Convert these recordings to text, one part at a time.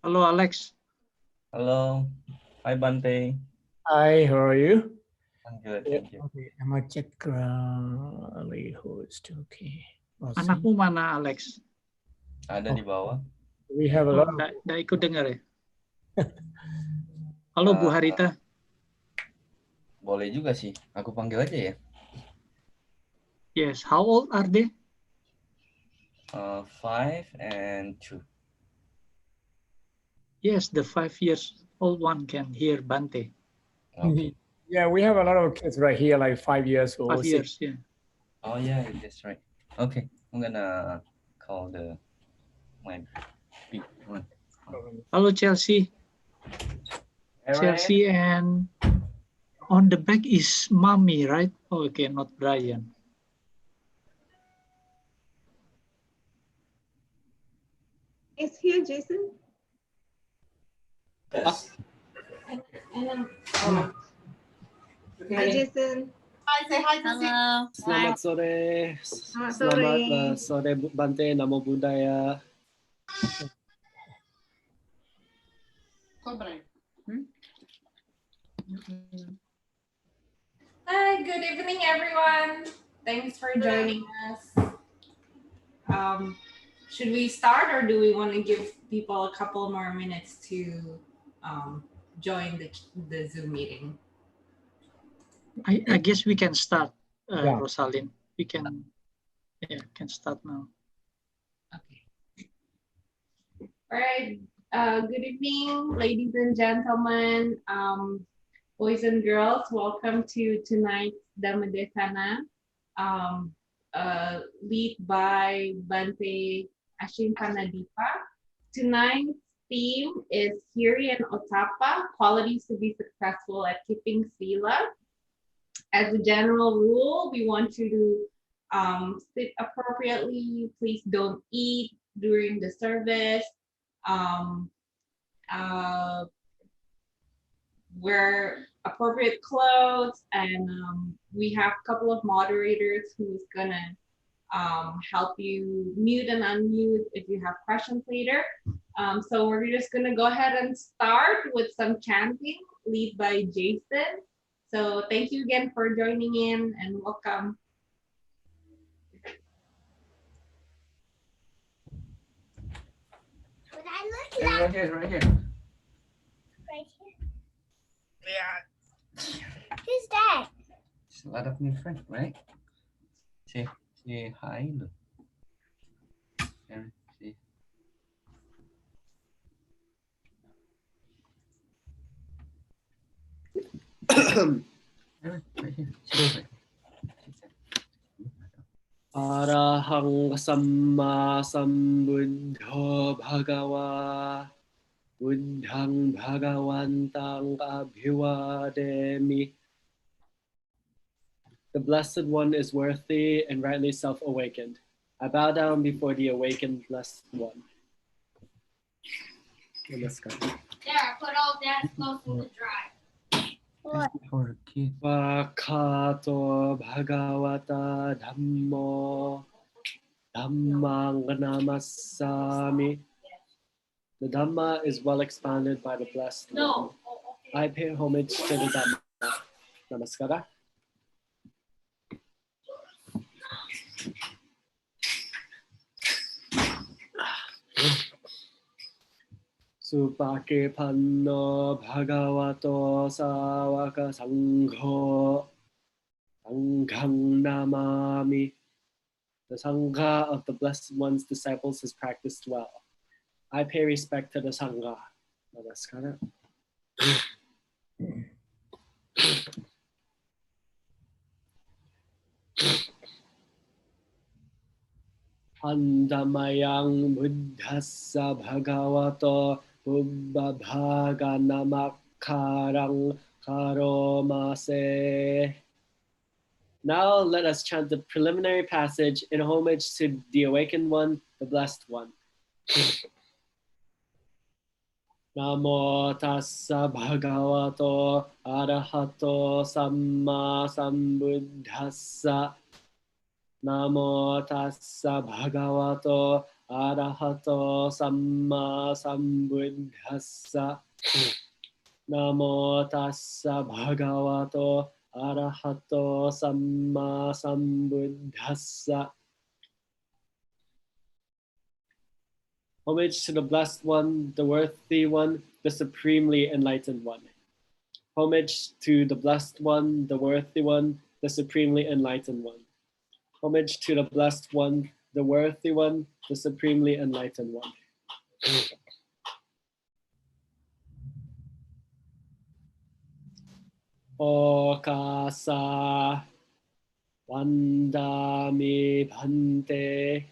Hello, Alex. Hello. Hi, Bante. Hi, how are you? I'm good, Yeah, thank you. okay, I'm gonna check lead host. Okay. Anakmu mana, Alex? Ada di bawah. We have a Oh, lot of nggak ikut dengar ya? Halo, Bu Harita. Boleh juga sih. Aku panggil aja ya. Yes, how old are they? 5 and 2. Yes, the 5 years old one can hear Bante. Okay. Yeah, we have a lot of kids right here, like 5 years old. 5 years, yeah. Oh yeah, that's right. Okay, I'm gonna call my big one. Hello, Chelsea. Chelsea, and on the back is Mommy, right? Oh, okay, not Brian. Is here, Jason? Yes. Hi, Jason. Hi, say hi to Halo. Selamat sore. Selamat sore Bante, Namo Buddhaya. Hi, good evening, everyone. Thanks for joining us. Should we start, or do we want to give people a couple more minutes to join the Zoom meeting? I guess we can start, Yeah. Rosalind. We can start now. Okay. All right. Good evening, ladies and gentlemen, boys and girls. Welcome to tonight's Dhammadesana, lead by Bante Ashin Pannadipa. Tonight's theme is Hiri and Ottappa, qualities to be successful at keeping Sila. As a general rule, we want you to sit appropriately. Please don't eat during the service. Wear appropriate clothes, and we have a couple of moderators who's gonna help you mute and unmute if you have questions later. So we're just gonna go ahead and start with some chanting, lead by Jason. So thank you again for joining in, and welcome. Right here. Right here? Yeah. Who's that? It's a lot of new friends, right? Say hi. Look. There, see. Right here. Sit over. Arahang Samma Sambuddho Bhagawa. Buddhang Bhagawantang Abhivademi. The Blessed One is worthy and rightly self-awakened. I bow down before the awakened Blessed One. Namaskar. There, put all that stuff in the dry. For kids. Wakato Bhagavata Dhammo Dhammang Namasami. The Dhamma is well expounded by the Blessed One. I pay homage to the Dhamma. Namaskara. Supake Panno Bhagavato Sawaka Sangho Sanghang Namami. The Sangha of the Blessed One's disciples is practiced well. I pay respect to the Sangha. Namaskara. Andamayang Buddhassa Bhagavato Buddha Bhaganamakarang Karomase. Now let us chant the preliminary passage in homage to the Awakened One, the Blessed One. Namo tassa bhagavato arahato samma sambuddhassa. Namo tassa bhagavato arahato samma sambuddhassa. Namo tassa bhagavato arahato samma sambuddhassa. Homage to the Blessed One, the Worthy One, the Supremely Enlightened One. Homage to the Blessed One, the Worthy One, the Supremely Enlightened One. Homage to the Blessed One, the Worthy One, the Supremely Enlightened One. Okasa Vandami Bhante.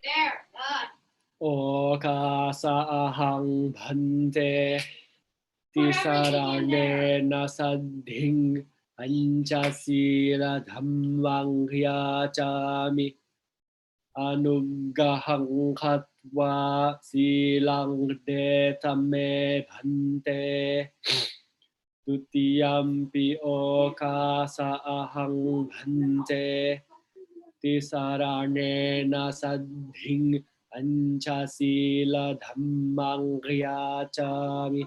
There. Okasa ahang bhante tisarane nasadhing anchasila dhammang yachami anugahang khatva silang detame bhante tutiyampi okasa ahang bhante tisarane nasadhing Anchasila dhammang yachami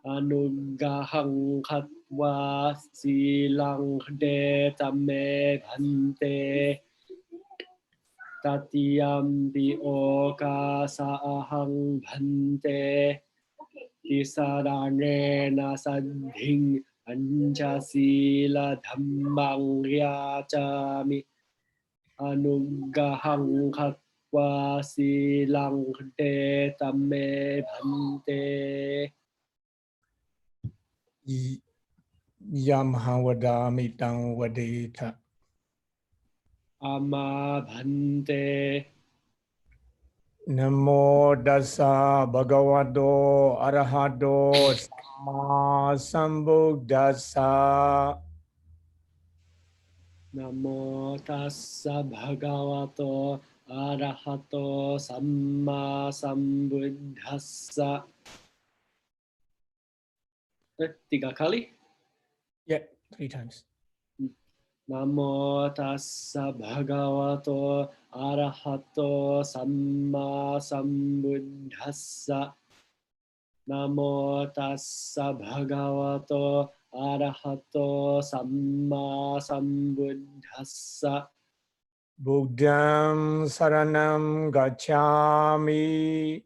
anugahang khatva silang detame bhante tatiyampi okasa ahang bhante tisarane nasadhing anchasila dhammang yachami anugahang khatva Wasilang detame bhante. Yamhavada mitang vadeta. Ama bhante. Namo dasa bhagavato arahato samma sambuddhassa. Namo tassa bhagavato arahato samma sambuddhassa. 3 kali? Yeah, 3 times. Namo tassa bhagavato arahato samma sambuddhassa. Namo tassa bhagavato arahato samma sambuddhassa. Buddham saranam gacchami.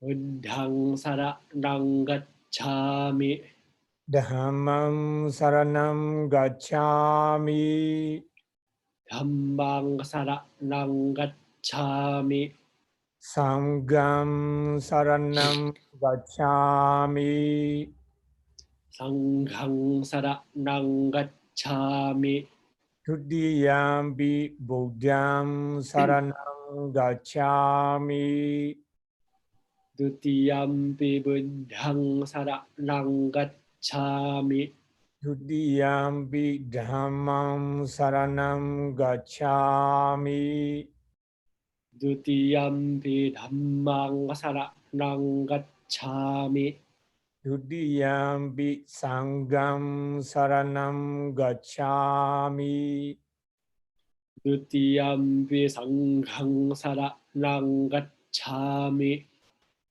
Buddhang saranang gacchami. Dhammam saranam gacchami. Dhammang saranang gacchami. Sangham saranam gacchami. Sanghang saranang gacchami. Tudiyambi Buddham saranam gacchami. Dutiyampi buddhang saranang gacchami. Tudiyambi dhammam saranam gacchami. Dutiyampi dhammang saranang gacchami. Tudiyambi sangham saranam gacchami. Dutiyampi sanghang saranang gacchami.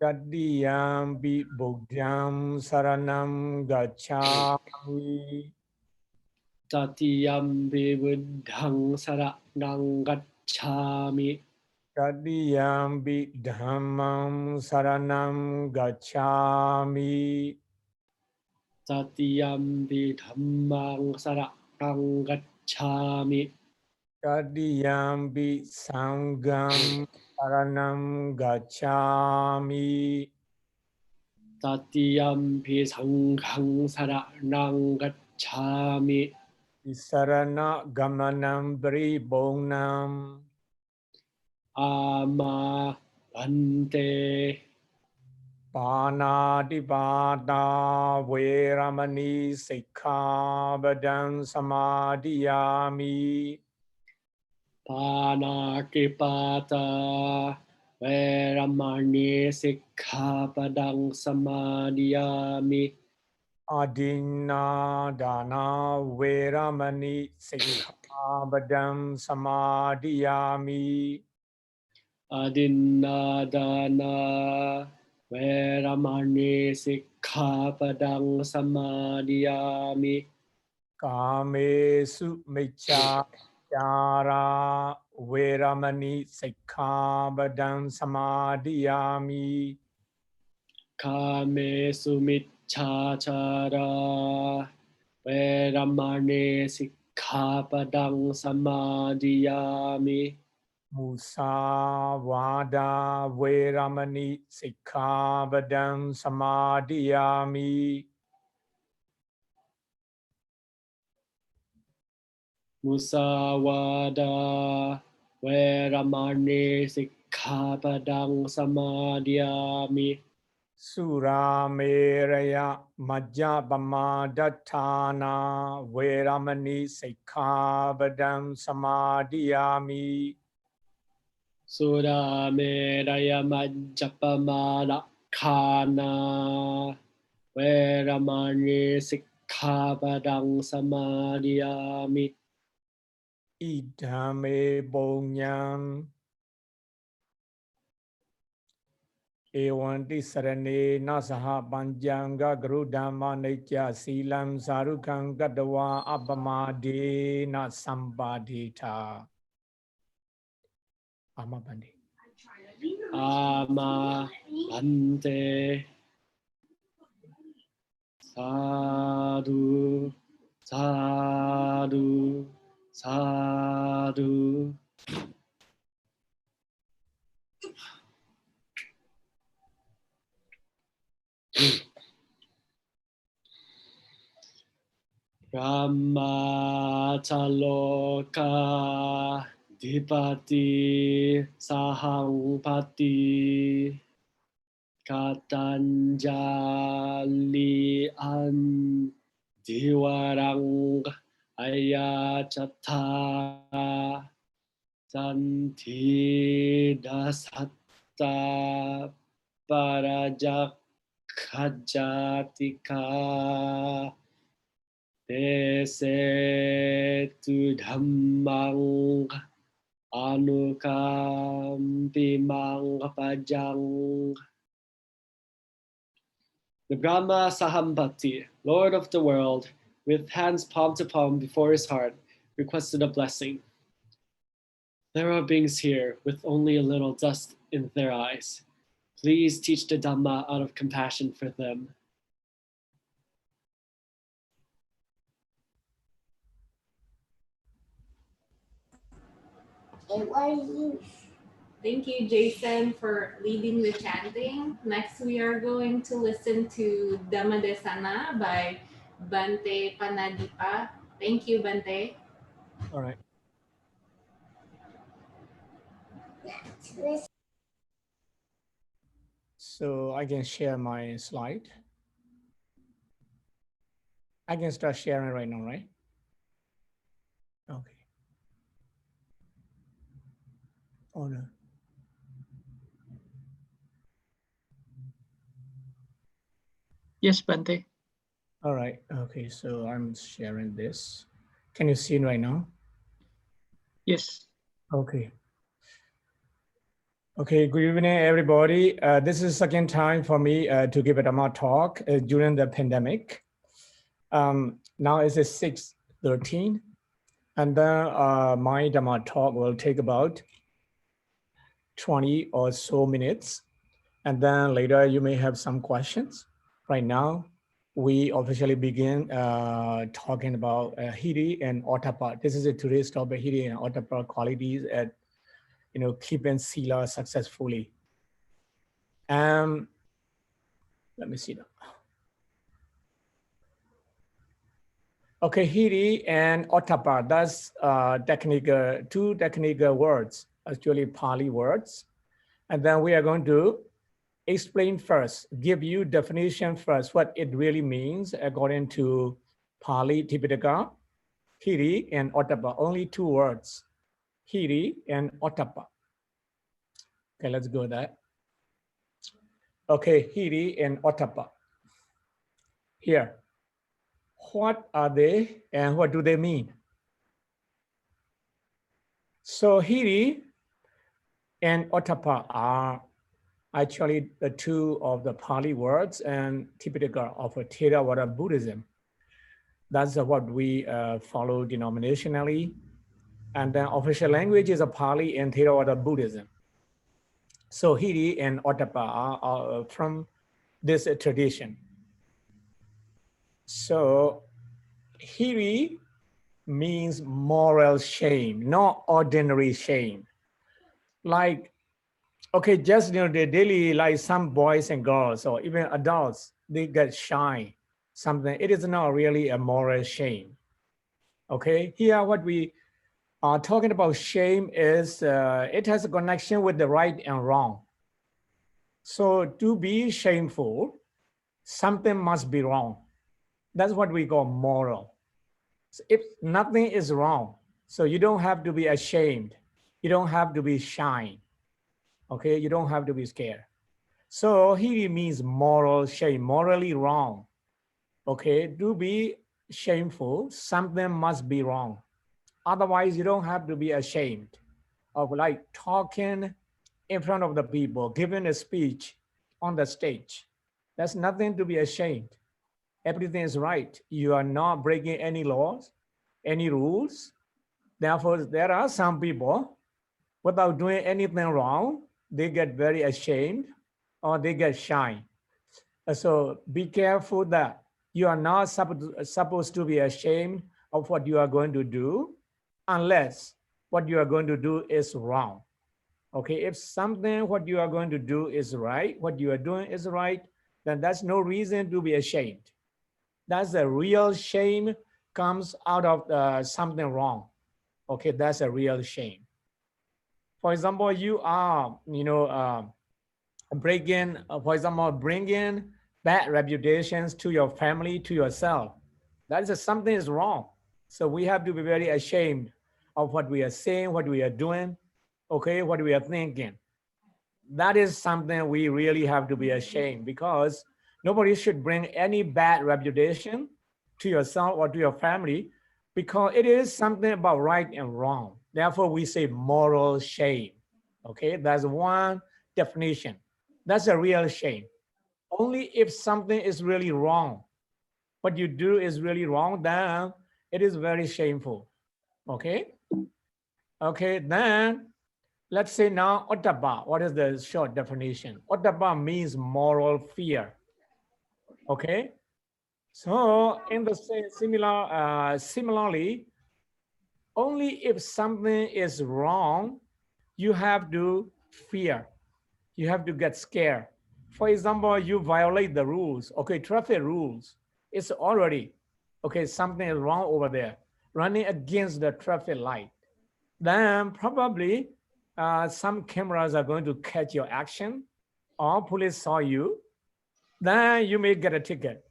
Tudiyambi Buddham saranam gacchami. Tatiyampi buddhang saranang gacchami. Tudiyambi dhammam saranam gacchami. Tatiyampi dhammang saranang gacchami. Tudiyambi sangham saranam gacchami. Tatiyampi sanghang saranang gacchami. Sarana gamanam bribonam. Ama bhante. Pannadipa Veramani Sikkhabadang Samadhiyami. Panakipata Veramani Sikkhapadang Samadhiyami. Adinna Dana Veramani Sikkhabadang Samadhiyami. Adinadana Veramani Sikkhapadang Samadhiyami. Kamesu Michachara Veramani Sikkhabadang Samadhiyami. Kame Sumichachara Veramani Sikkhapadang Samadhiyami. Musavada Veramani Sikkhabadang Samadhiyami. Musawada Veramani Sikkhapadang Samadhiyami. Surameraya Majjapamadatthana Veramani Sikkhabadang Samadhiyami. Sura Meraya Majjapamala Khana Veramani Sikkhapadang Samadhiyami. Idame Bonyam Ewanti Sarane Nasaha Panjanga Guru Dhamma Nitya Silam Sarukang Gadawa Abamade Na Sambadita. Amabandi. Ama Bante Sadhu Sadhu Sadhu. Ramachaloka Dipati Sahangpati Katanjali An Diwarang Ayachata Santi Dasatta Parajakhajatika Dese tu dhammang anukampimang pajang. The Brahma Sahampati, Lord of the world, with hands palm to palm before his heart, requested a blessing. There are beings here with only a little dust in their eyes. Please teach the Dhamma out of compassion for them. Thank you, Jason, for leading the chanting. Next, we are going to listen to Dhammadesana by Bante Pannadipa. Thank you, Bante. All right. So I can share my slide. I can start sharing right now, right? Okay. Oh no. Yes, Bante. All right. Okay. So I'm sharing this. Can you see it right now? Yes. Okay. Okay. Good evening, everybody. This is the second time for me to give a Dhamma talk during the pandemic. Now it's 6:13, and then my Dhamma talk will take about 20 or so minutes, and then later you may have some questions. Right now, we officially begin talking about Hiri and Ottappa. This is today's topic: Hiri and Ottappa qualities at keeping Sila successfully. Let me see now. Okay, Hiri and Ottappa, that's two technical words, actually Pali words. And then we are going to explain first, give you definition first, what it really means according to Pali Tipitaka, Hiri and Ottappa, only 2 words, Hiri and Ottappa. Okay, let's go there. Okay, Hiri and Ottappa. Here, what are they and what do they mean? So Hiri and Ottappa are actually the 2 of the Pali words and Tipitaka of Theravada Buddhism. That's what we follow denominationally. And then official language is a Pali and Theravada Buddhism. So Hiri and Ottappa are from this tradition. So Hiri means moral shame, not ordinary shame. Like, okay, just the daily, like some boys and girls or even adults, they get shy, something. It is not really a moral shame. Okay, here what we are talking about shame is, it has a connection with the right and wrong. So to be shameful, something must be wrong. That's what we call moral. So if nothing is wrong, so you don't have to be ashamed. You don't have to be shy. Okay, you don't have to be scared. So Hiri means moral shame, morally wrong. Okay, to be shameful, something must be wrong. Otherwise, you don't have to be ashamed of like talking in front of the people, giving a speech on the stage. There's nothing to be ashamed. Everything is right. You are not breaking any laws, any rules. Therefore, there are some people, without doing anything wrong, they get very ashamed or they get shy. So be careful that you are not supposed to be ashamed of what you are going to do unless what you are going to do is wrong. Okay, if something what you are going to do is right, what you are doing is right, then that's no reason to be ashamed. That's the real shame comes out of something wrong. Okay, that's a real shame. For example, you are, bringing bad reputations to your family, to yourself. That is something is wrong. So we have to be very ashamed of what we are saying, what we are doing, okay, what we are thinking. That is something we really have to be ashamed, because nobody should bring any bad reputation to yourself or to your family, because it is something about right and wrong. Therefore, we say moral shame. Okay, that's one definition. That's a real shame. Only if something is really wrong, what you do is really wrong, then it is very shameful. Okay? Okay, then let's say now Ottappa. What is the short definition? Ottappa means moral fear. Okay? So in the similarly, only if something is wrong, you have to fear. You have to get scared. For example, you violate the rules, okay, traffic rules. It's already, okay, something is wrong over there, running against the traffic light. Then probably some cameras are going to catch your action, or police saw you, then you may get a ticket.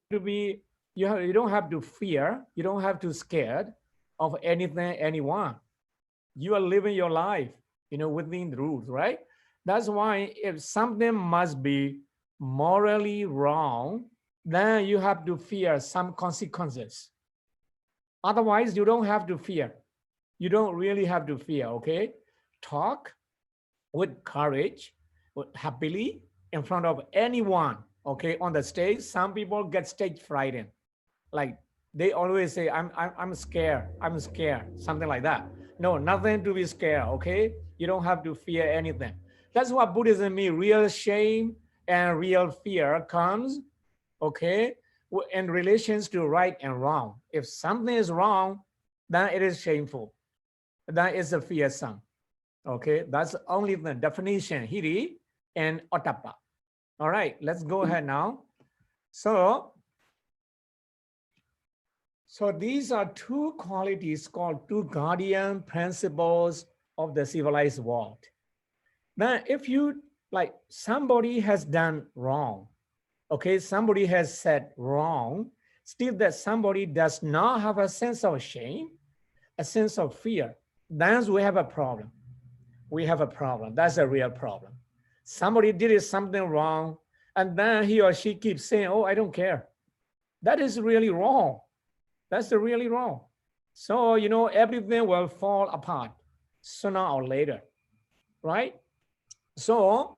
You don't have to fear, you don't have to scared of anything, anyone. You are living your life, within the rules, right? That's why if something must be morally wrong, then you have to fear some consequences. Otherwise, you don't have to fear. You don't really have to fear, okay? Talk with courage, happily, in front of anyone, okay? On the stage, some people get stage frightened. Like they always say, I'm scared, something like that. No, nothing to be scared, okay? You don't have to fear anything. That's what Buddhism means. Real shame and real fear comes, okay, in relations to right and wrong. If something is wrong, then it is shameful. That is a fearsome. Okay, that's only the definition, Hiri and Ottappa. All right, let's go ahead now. So So these are two qualities called two guardian principles of the civilized world. Now, if you like somebody has done wrong, okay, somebody has said wrong, still that somebody does not have a sense of shame, a sense of fear, then we have a problem. We have a problem. That's a real problem. Somebody did something wrong, and then he or she keeps saying, oh, I don't care. That is really wrong. That's really wrong. So, you know, everything will fall apart sooner or later, right? So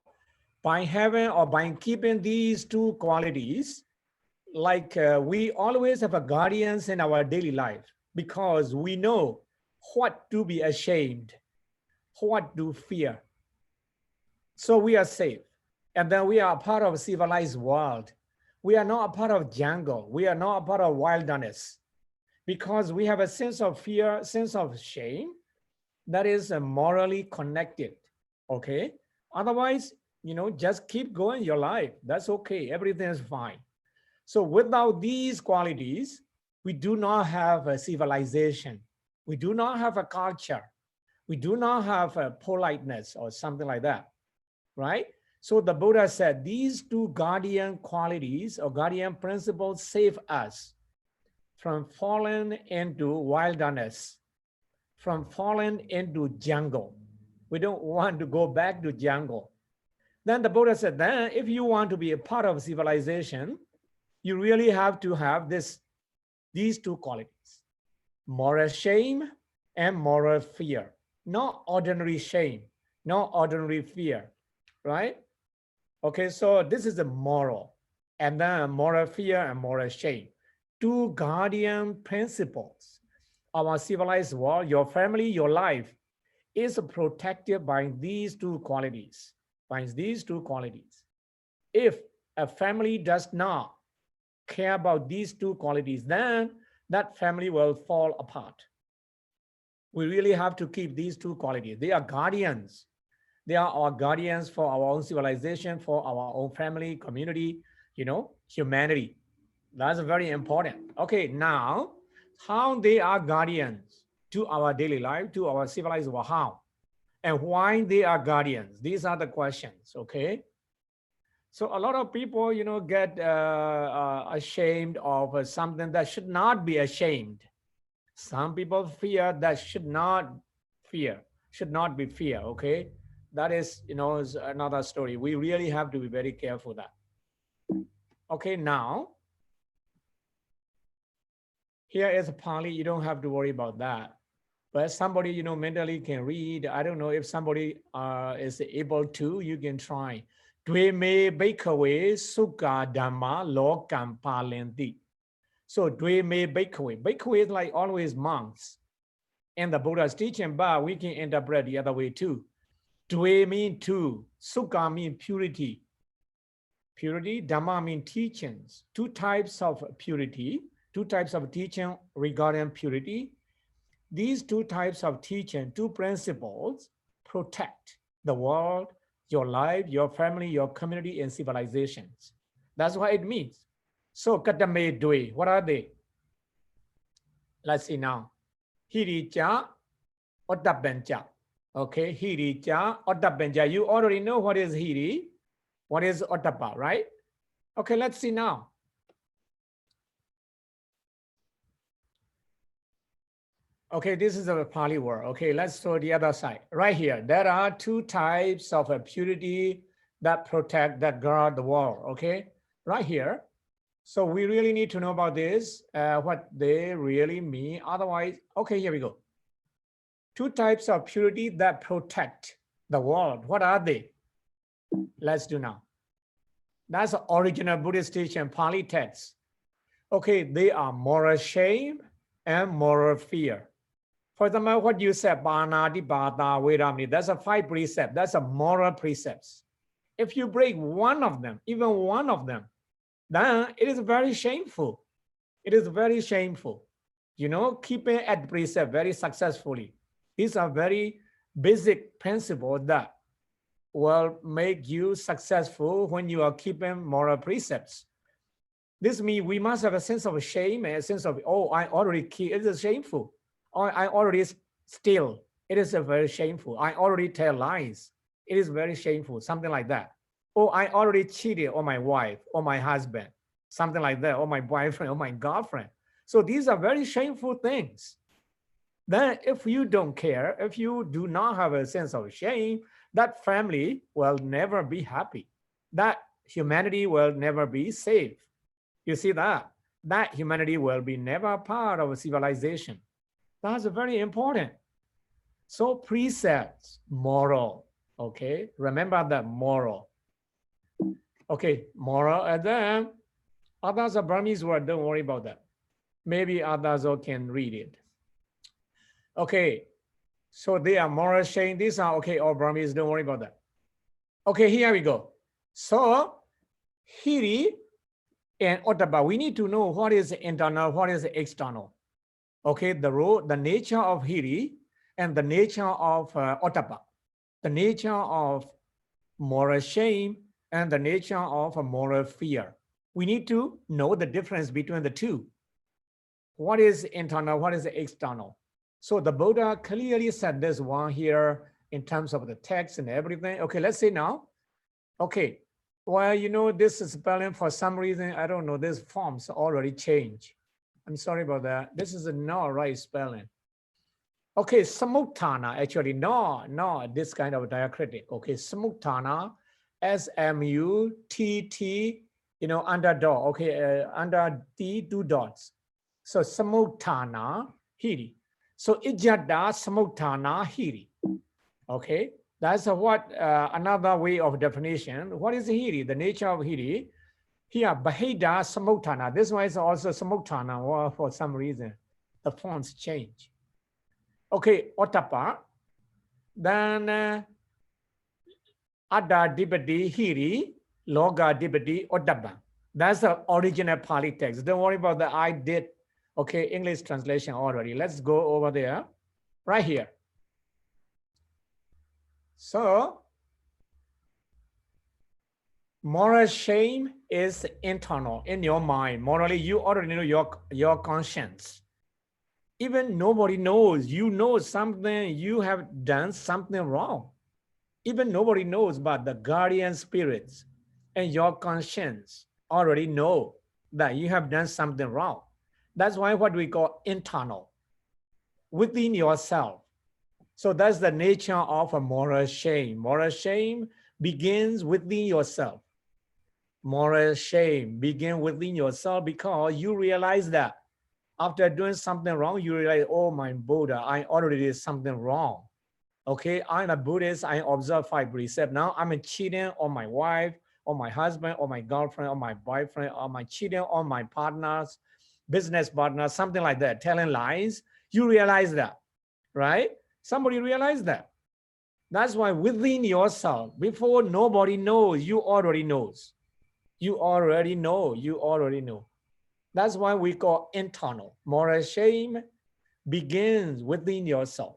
by having or by keeping these two qualities, like we always have a guardians in our daily life because we know what to be ashamed, what to fear. So we are safe. And then we are a part of a civilized world. We are not a part of jungle. We are not a part of wilderness because we have a sense of fear, sense of shame that is morally connected, okay? Otherwise, you know, just keep going your life. That's okay. Everything is fine. So without these qualities, we do not have a civilization. We do not have a culture. We do not have a politeness or something like that, right? So the Buddha said these two guardian qualities or guardian principles save us from falling into wilderness, from falling into jungle. We don't want to go back to jungle. Then the Buddha said, then if you want to be a part of civilization, you really have to have these two qualities, moral shame and moral fear. Not ordinary shame, not ordinary fear, right? Okay, so this is the moral, and then moral fear and moral shame. Two guardian principles of our civilized world. Your family, your life is protected by these two qualities, by these two qualities. If a family does not care about these two qualities, then that family will fall apart. We really have to keep these two qualities. They are guardians. They are our guardians for our own civilization, for our own family, community, you know, humanity. That's very important. Okay, now, how they are guardians to our daily life, to our civilized world, how? And why they are guardians? These are the questions, okay? So a lot of people, you know, get ashamed of something that should not be ashamed. Some people fear that should not fear, should not be fear, okay? That is, you know, is another story. We really have to be very careful that. Okay, now, here is a Pali, you don't have to worry about that. But somebody, you know, mentally can read. I don't know if somebody is able to, you can try. Dwe me bhikkhave sukha dhamma lokam palinti. So dwe me bhikkhave. Bhikkhave is like always monks. And the Buddha's teaching, but we can interpret the other way too. Dwe mean two. Sukha mean purity. Purity, Dhamma mean teachings. Two types of purity. Two types of teaching regarding purity. These two types of teaching, two principles, protect the world, your life, your family, your community, and civilizations. That's what it means. So, katame dwe, what are they? Let's see now. Hiri cha, Ottappa. Okay, Hiri cha, Ottappa. You already know what is Hiri, what is Ottappa, right? Okay, let's see now. Okay, this is a Pali word. Okay, let's show the other side. Right here, there are two types of purity that protect, that guard the world. Okay, right here. So we really need to know about this, what they really mean. Otherwise, okay, here we go. Two types of purity that protect the world. What are they? Let's do now. That's the original Buddhist teaching, Pali text. Okay, they are moral shame and moral fear. For example, what you said, that's a 5 precept. That's a moral precepts. If you break one of them, even one of them, then it is very shameful. It is very shameful. You know, keeping at precept very successfully. These are very basic principles that will make you successful when you are keeping moral precepts. This means we must have a sense of shame and a sense of, oh, I already killed. It is shameful. Or I already steal. It is very shameful. I already tell lies. It is very shameful. Something like that. Oh, I already cheated on my wife or my husband. Something like that. Or my boyfriend or my girlfriend. So these are very shameful things. Then if you don't care, if you do not have a sense of shame, that family will never be happy. That humanity will never be safe. You see that? That humanity will be never part of a civilization. That's very important. So precepts, moral, okay? Remember that moral. Okay, moral, and then others are Burmese word, don't worry about that. Maybe others can read it. Okay, so they are moral shame. These are okay, all Burmese, don't worry about that. Okay, here we go. So, Hiri and Ottappa, we need to know what is internal, what is external. Okay, the nature of Hiri and the nature of Ottappa, the nature of moral shame and the nature of moral fear. We need to know the difference between the two. What is internal, what is external? So the Buddha clearly said this one here in terms of the text and everything. Okay, let's say now. Okay, well, you know, this is spelling for some reason, I don't know, this forms already changed. I'm sorry about that. This is not right spelling. Okay, Samutthana, actually, no, this kind of diacritic. Okay, Samutthana, S-M-U-T-T, you know, under dot, okay, under the 2 dots. So Samutthana, Hiri. So Ijjhata Samutthana Hiri. Okay, that's what another way of definition. What is Hiri? The nature of Hiri. Here, Bahida Samutthana. This one is also Samutthana, or for some reason, the fonts change. Okay, Ottappa. Then Adda Dipati Hiri, Loga Dipati Ottappa. That's the original Pali text. Don't worry about that. I did, okay, English translation already. Let's go over there, right here. So, moral shame is internal in your mind. Morally, you already know your conscience. Even nobody knows, you know something, you have done something wrong. Even nobody knows, but the guardian spirits and your conscience already know that you have done something wrong. That's why what we call internal, within yourself. So that's the nature of a moral shame. Moral shame begins within yourself. Moral shame begins within yourself because you realize that after doing something wrong, you realize, oh my Buddha, I already did something wrong. Okay, I'm a Buddhist, I observe 5 precepts. Now I'm cheating on my wife, on my husband, on my girlfriend, on my boyfriend, on my cheating on my partners, business partners, something like that, telling lies. You realize that, right? Somebody realized that. That's why within yourself, before nobody knows, you already knows. You already know, you already know. That's why we call internal. Moral shame begins within yourself.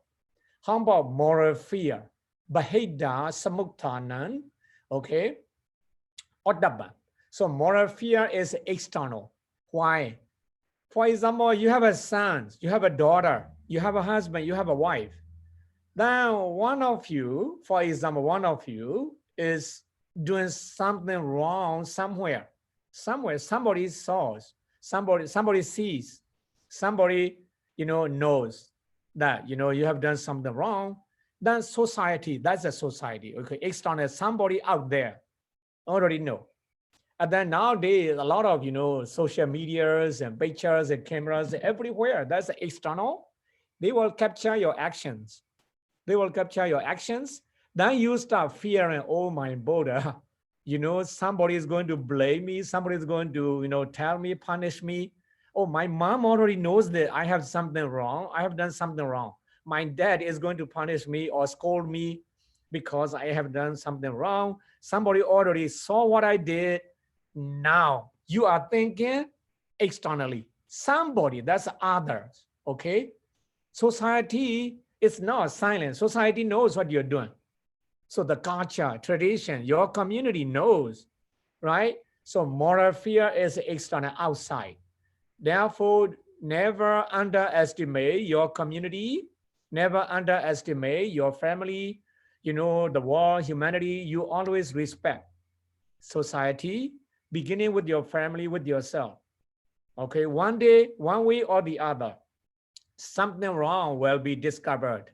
How about moral fear? Bahida Samutthana, okay? Ottappa. So moral fear is external. Why? For example, you have a son, you have a daughter, you have a husband, you have a wife. Now, one of you, for example, one of you is doing something wrong somewhere. Somebody saws, somebody sees, somebody, you know, knows that, you know, you have done something wrong. Then society, that's a society, okay? External, somebody out there already know. And then nowadays, a lot of, you know, social medias and pictures and cameras everywhere, that's external. They will capture your actions. They will capture your actions. Then you start fearing, oh my Buddha, you know, somebody is going to blame me. Somebody is going to, you know, tell me, punish me. Oh, my mom already knows that I have something wrong. I have done something wrong. My dad is going to punish me or scold me because I have done something wrong. Somebody already saw what I did. Now you are thinking externally. Somebody, that's others, okay? Society is not silent. Society knows what you're doing. So the culture, tradition, your community knows, right? So moral fear is external, outside. Therefore, never underestimate your community, never underestimate your family, you know, the world, humanity. You always respect society, beginning with your family, with yourself. Okay, one day, one way or the other, something wrong will be discovered.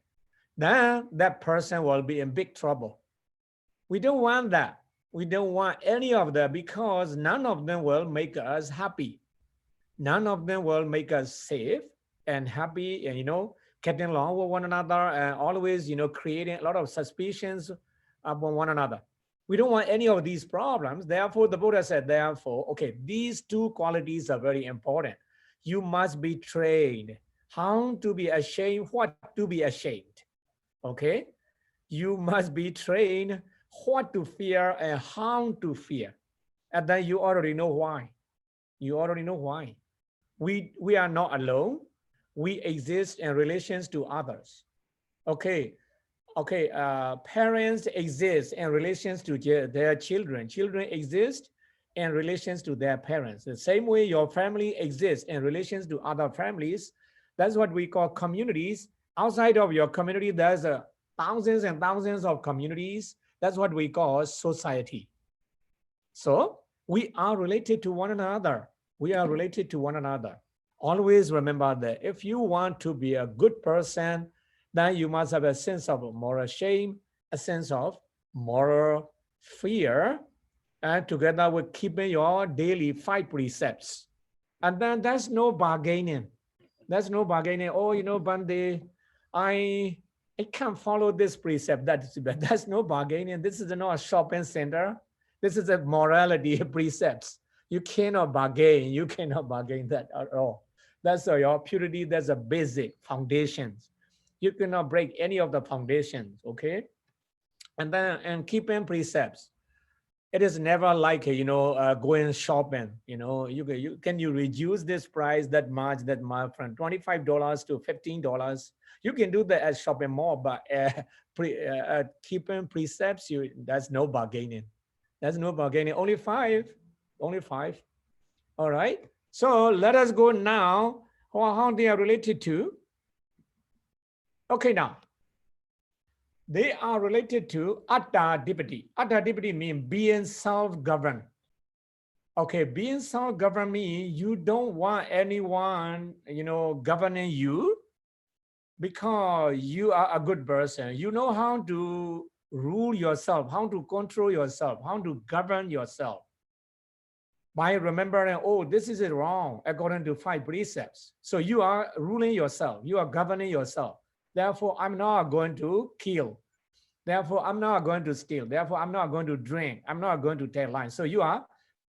Then that person will be in big trouble. We don't want that. We don't want any of that, because none of them will make us happy. None of them will make us safe and happy, and, you know, getting along with one another, and always, you know, creating a lot of suspicions upon one another. We don't want any of these problems. Therefore, the Buddha said, therefore, okay, these two qualities are very important. You must be trained how to be ashamed, what to be ashamed. Okay, you must be trained what to fear and how to fear. And then you already know why. You already know why. We are not alone. We exist in relations to others. Okay, parents exist in relations to their children. Children exist in relations to their parents. The same way your family exists in relations to other families. That's what we call communities. Outside of your community, there's thousands and thousands of communities. That's what we call society. So we are related to one another. We are related to one another. Always remember that if you want to be a good person, then you must have a sense of moral shame, a sense of moral fear, and together with keeping your daily 5 precepts. And then there's no bargaining. There's no bargaining. Oh, you know, Bande, I can't follow this precept. That's no bargaining. This is not a shopping center. This is a morality precepts. You cannot bargain. You cannot bargain that at all. That's your purity. That's a basic foundations. You cannot break any of the foundations. Okay, and then and keeping precepts. It is never like, you know, going shopping. You know, you reduce this price that much from $25 to $15. You can do that at shopping mall, but keeping precepts, that's no bargaining. That's no bargaining. Only five. All right. So let us go now. How they are related to. Okay, now. They are related to Ottappa. Ottappa means being self-governed. Okay, being self-governed means you don't want anyone, you know, governing you, because you are a good person. You know how to rule yourself, how to control yourself, how to govern yourself. By remembering, oh, this is wrong according to 5 precepts. So you are ruling yourself, you are governing yourself. Therefore, I'm not going to kill. Therefore, I'm not going to steal. Therefore, I'm not going to drink. I'm not going to tell lies. So you are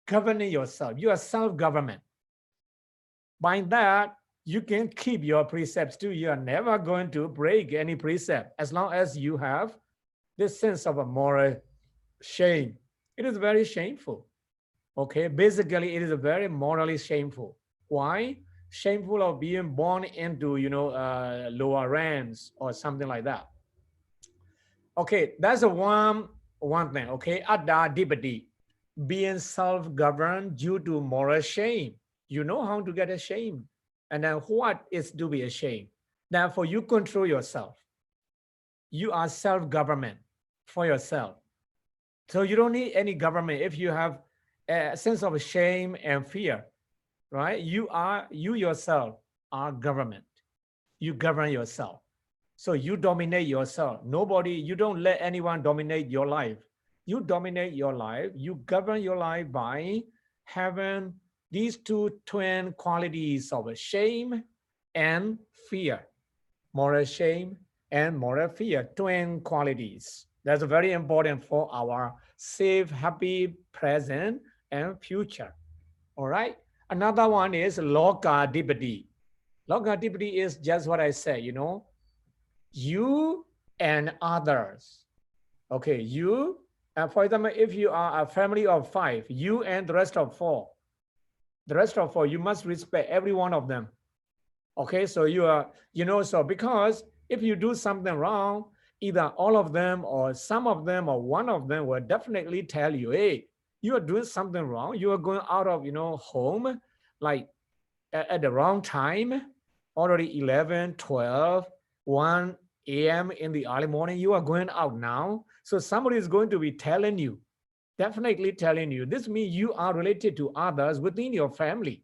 governing yourself. You are self-government. By that, you can keep your precepts too. You are never going to break any precept as long as you have this sense of a moral shame. It is very shameful. Okay, basically, it is very morally shameful. Why? Shameful of being born into, you know, lower ranks or something like that. Okay, that's one thing. Okay, Ottappa, being self-governed due to moral shame. You know how to get ashamed, and then what is to be ashamed. Therefore, you control yourself. You are self-government for yourself. So you don't need any government if you have a sense of shame and fear. Right? You yourself are government. You govern yourself. So you dominate yourself. Nobody, you don't let anyone dominate your life. You dominate your life. You govern your life by having these 2 twin qualities of shame and fear. Moral shame and moral fear, twin qualities. That's very important for our safe, happy present and future. All right. Another one is Lokadipati. Lokadipati is just what I said, you know, you and others. Okay, you, for example, if you are a family of 5, you and the rest of 4. The rest of 4, you must respect every one of them. Okay, so you are, you know, so because if you do something wrong, either all of them or some of them or one of them will definitely tell you, hey, you are doing something wrong. You are going out of, home, like at the wrong time, already 11, 12, 1 a.m. in the early morning, you are going out now. So somebody is going to be telling you, definitely telling you, this means you are related to others within your family,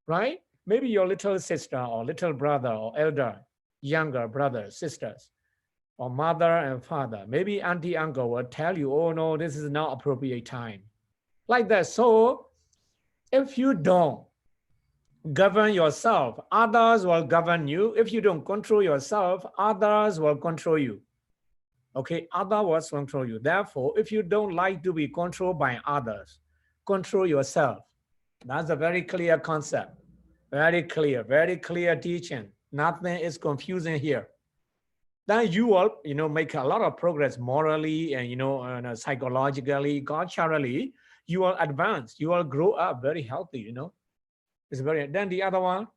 right? Maybe your little sister or little brother or elder, younger brothers, sisters, or mother and father. Maybe auntie, uncle will tell you, oh no, this is not appropriate time. Like that. So if you don't govern yourself, others will govern you. If you don't control yourself, others will control you. Okay, others will control you. Therefore, if you don't like to be controlled by others, control yourself. That's a very clear concept. Very clear teaching. Nothing is confusing here. Then you will, make a lot of progress morally and, psychologically, culturally. You will advance. You will grow up very healthy, It's very. Then the other one.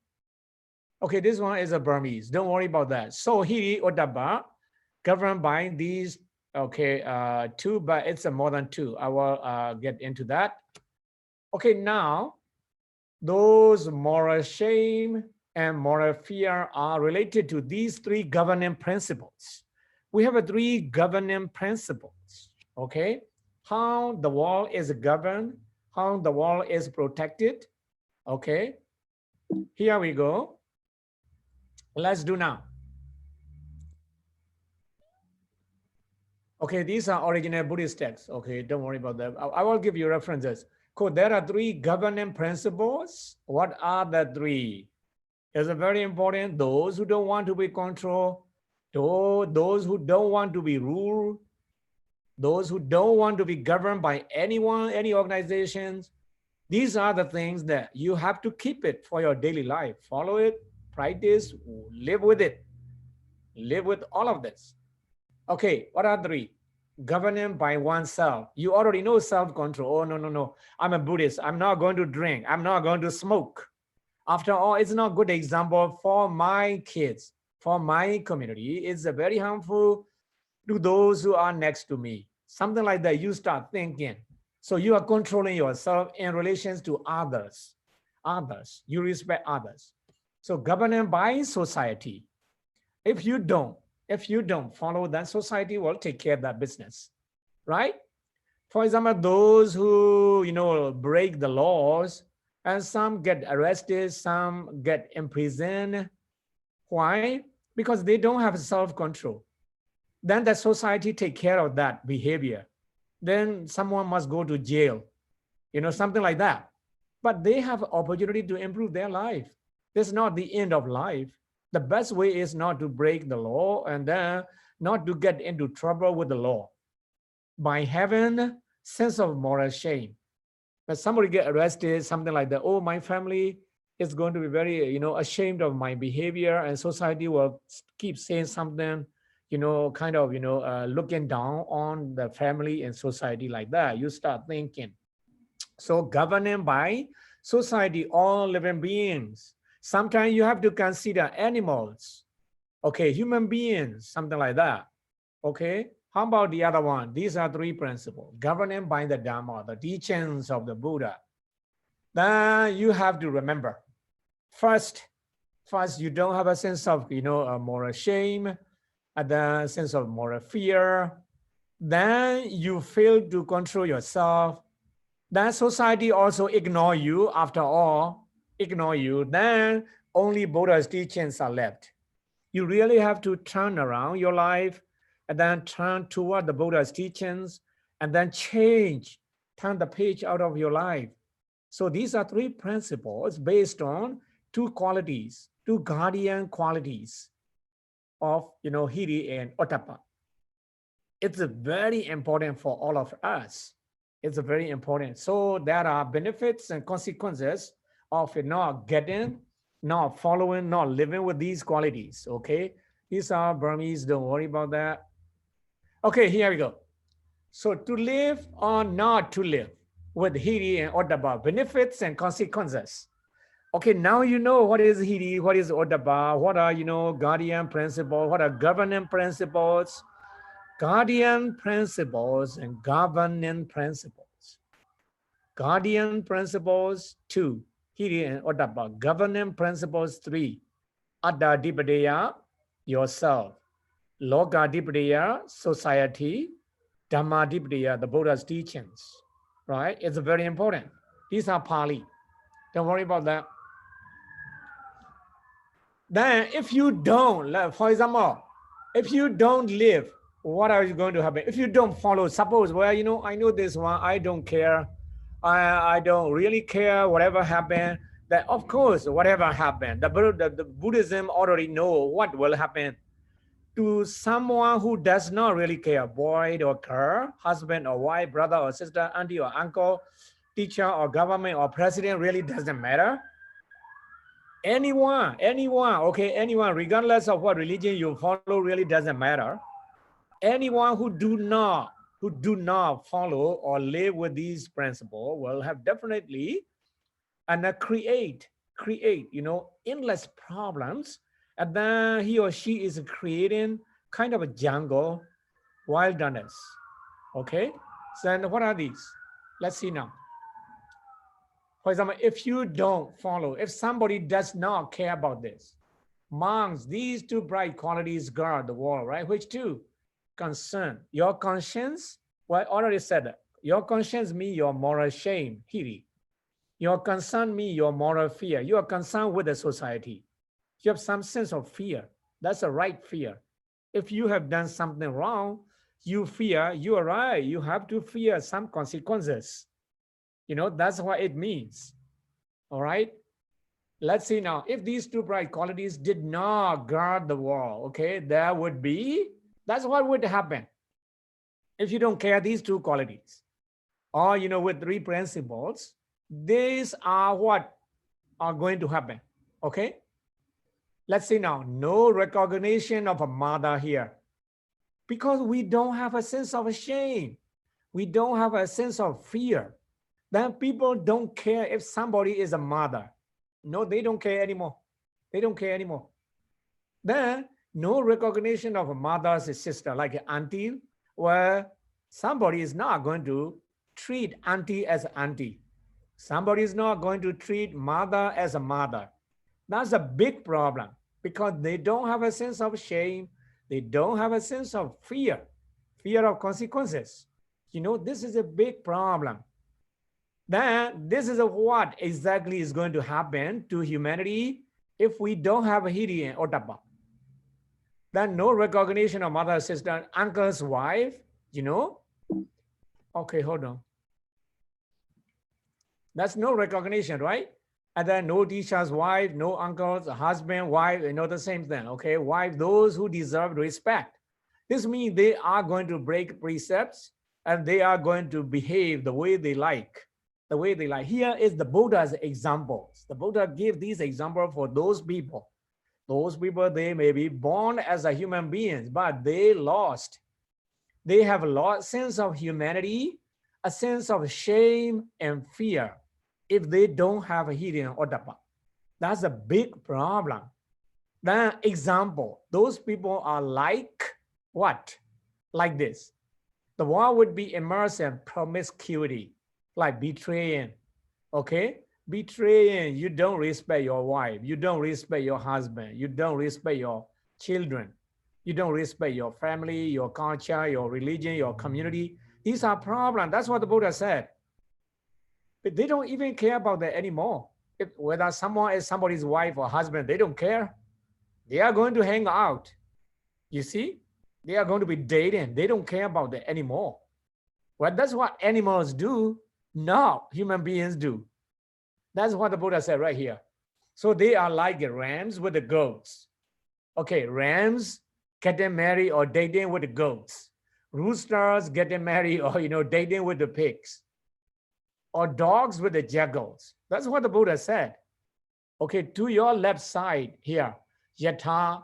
Okay, this one is a Burmese. Don't worry about that. So Hiri Ottappa, governed by these, okay, two, but it's a more than two. I will get into that. Okay, now those moral shame and moral fear are related to these three governing principles. We have three governing principles, okay? How the world is governed, how the world is protected, okay? Here we go. Let's do now. Okay, these are original Buddhist texts. Okay, don't worry about that. I will give you references. Cool. There are three governing principles. What are the three? It's very important. Those who don't want to be controlled, those who don't want to be ruled, those who don't want to be governed by anyone, any organizations. These are the things that you have to keep it for your daily life. Follow it, practice, live with it. Live with all of this. Okay, what are three? Governing by oneself. You already know self-control. Oh, no. I'm a Buddhist. I'm not going to drink. I'm not going to smoke. After all, it's not a good example for my kids, for my community. It's a very harmful to those who are next to me. Something like that, you start thinking. So you are controlling yourself in relations to others. You respect others. So governing by society. If you don't follow that, society will take care of that business, right? For example, those who, break the laws, and some get arrested, some get imprisoned. Why? Because they don't have self-control. Then the society take care of that behavior. Then someone must go to jail, something like that. But they have opportunity to improve their life. This is not the end of life. The best way is not to break the law and then not to get into trouble with the law by having sense of moral shame. But somebody get arrested, something like that, oh, my family is going to be very, ashamed of my behavior, and society will keep saying something, looking down on the family and society like that. You start thinking. So governing by society, all living beings. Sometimes you have to consider animals, okay, human beings, something like that, okay? How about the other one? These are three principles, governing by the Dhamma, the teachings of the Buddha. Then you have to remember, first, you don't have a sense of, a moral shame, and then sense of moral fear. Then you fail to control yourself. Then society also ignore you after all. Ignore you, then only Buddha's teachings are left. You really have to turn around your life and then turn toward the Buddha's teachings and then turn the page out of your life. So these are three principles based on two qualities, two guardian qualities of, Hiri and Ottappa. It's very important for all of us. It's very important. So there are benefits and consequences of not getting, not following, not living with these qualities, okay? These are Burmese, don't worry about that. Okay, here we go. So to live or not to live with Hiri and Ottappa, benefits and consequences. Okay, now you know what is Hiri, what is Ottappa, what are, guardian principles, what are governing principles, guardian principles and governing principles. Guardian principles 2, Hiri and Ottappa. Governing principles 3, Atta Dipadeya, yourself. Loka Dipadeya, society. Dhamma Dipadeya, the Buddha's teachings. Right? It's very important. These are Pali. Don't worry about that. Then if you don't, for example, if you don't live, what are you going to happen? If you don't follow, suppose, well, you know, I know this one, I don't care. I don't really care whatever happened. That of course, whatever happened, the Buddhism already know what will happen to someone who does not really care, boy or girl, husband or wife, brother or sister, auntie or uncle, teacher or government or president, really doesn't matter. Anyone, okay, anyone, regardless of what religion you follow, really doesn't matter. Anyone who do not follow or live with these principles will have definitely and create, you know, endless problems. And then he or she is creating kind of a jungle, wilderness. Okay, so then what are these? Let's see now. For example, if you don't follow, if somebody does not care about this, monks, these two bright qualities guard the world, right? Which two? Concern. Your conscience, well, I already said that. Your conscience means your moral shame, Hiri. Your concern means your moral fear. You are concerned with the society. You have some sense of fear. That's a right fear. If you have done something wrong, you fear, you are right. You have to fear some consequences. You know, that's what it means. All right. Let's see now. If these two bright qualities did not guard the world, okay, there would be, that's what would happen. If you don't care these two qualities, or, you know, with three principles, these are what are going to happen. Okay. Let's see now. No recognition of a mother here. Because we don't have a sense of shame. We don't have a sense of fear. Then people don't care if somebody is a mother. No, they don't care anymore. They don't care anymore. Then no recognition of a mother as a sister, like an auntie, where somebody is not going to treat auntie as auntie. Somebody is not going to treat mother as a mother. That's a big problem because they don't have a sense of shame. They don't have a sense of fear of consequences. You know, this is a big problem. Then this is what exactly is going to happen to humanity if we don't have a Hiri and Ottappa. Then no recognition of mother, sister, uncle's wife, you know. Okay, hold on. That's no recognition, right? And then no teacher's wife, no uncle's husband, wife, you know, the same thing, okay? Wife, those who deserve respect. This means they are going to break precepts and they are going to behave the way they like. The way they like. Here is the Buddha's examples. The Buddha gave these examples for those people. Those people, they may be born as a human beings, but they lost. They have a lost sense of humanity, a sense of shame and fear if they don't have a Hiri and Ottappa. That's a big problem. Then example, those people are like what? Like this. The one would be immersed in promiscuity, like betraying, okay? Betraying, you don't respect your wife, you don't respect your husband, you don't respect your children, you don't respect your family, your culture, your religion, your community. These are problems. That's what the Buddha said. But they don't even care about that anymore. If whether someone is somebody's wife or husband, they don't care. They are going to hang out. You see? They are going to be dating. They don't care about that anymore. Well, that's what animals do. No, human beings do. That's what the Buddha said right here. So they are like the rams with the goats. Okay, rams getting married or dating with the goats. Roosters getting married or, you know, dating with the pigs. Or dogs with the jackals. That's what the Buddha said. Okay, to your left side here, Yatha,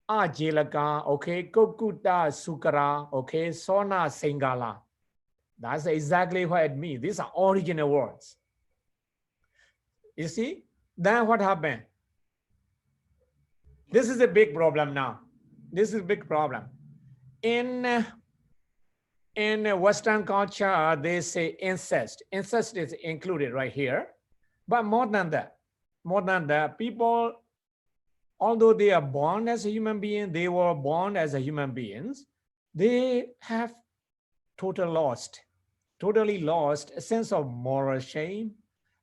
Ajelaka, okay, Kokuta Sukara, okay, Sona Singala. That's exactly what it means. These are original words. You see? Then what happened? This is a big problem now. This is a big problem. In In Western culture, they say incest. Incest is included right here. But more than that, people, although they are born as a human being, they were born as a human beings, they have totally lost a sense of moral shame,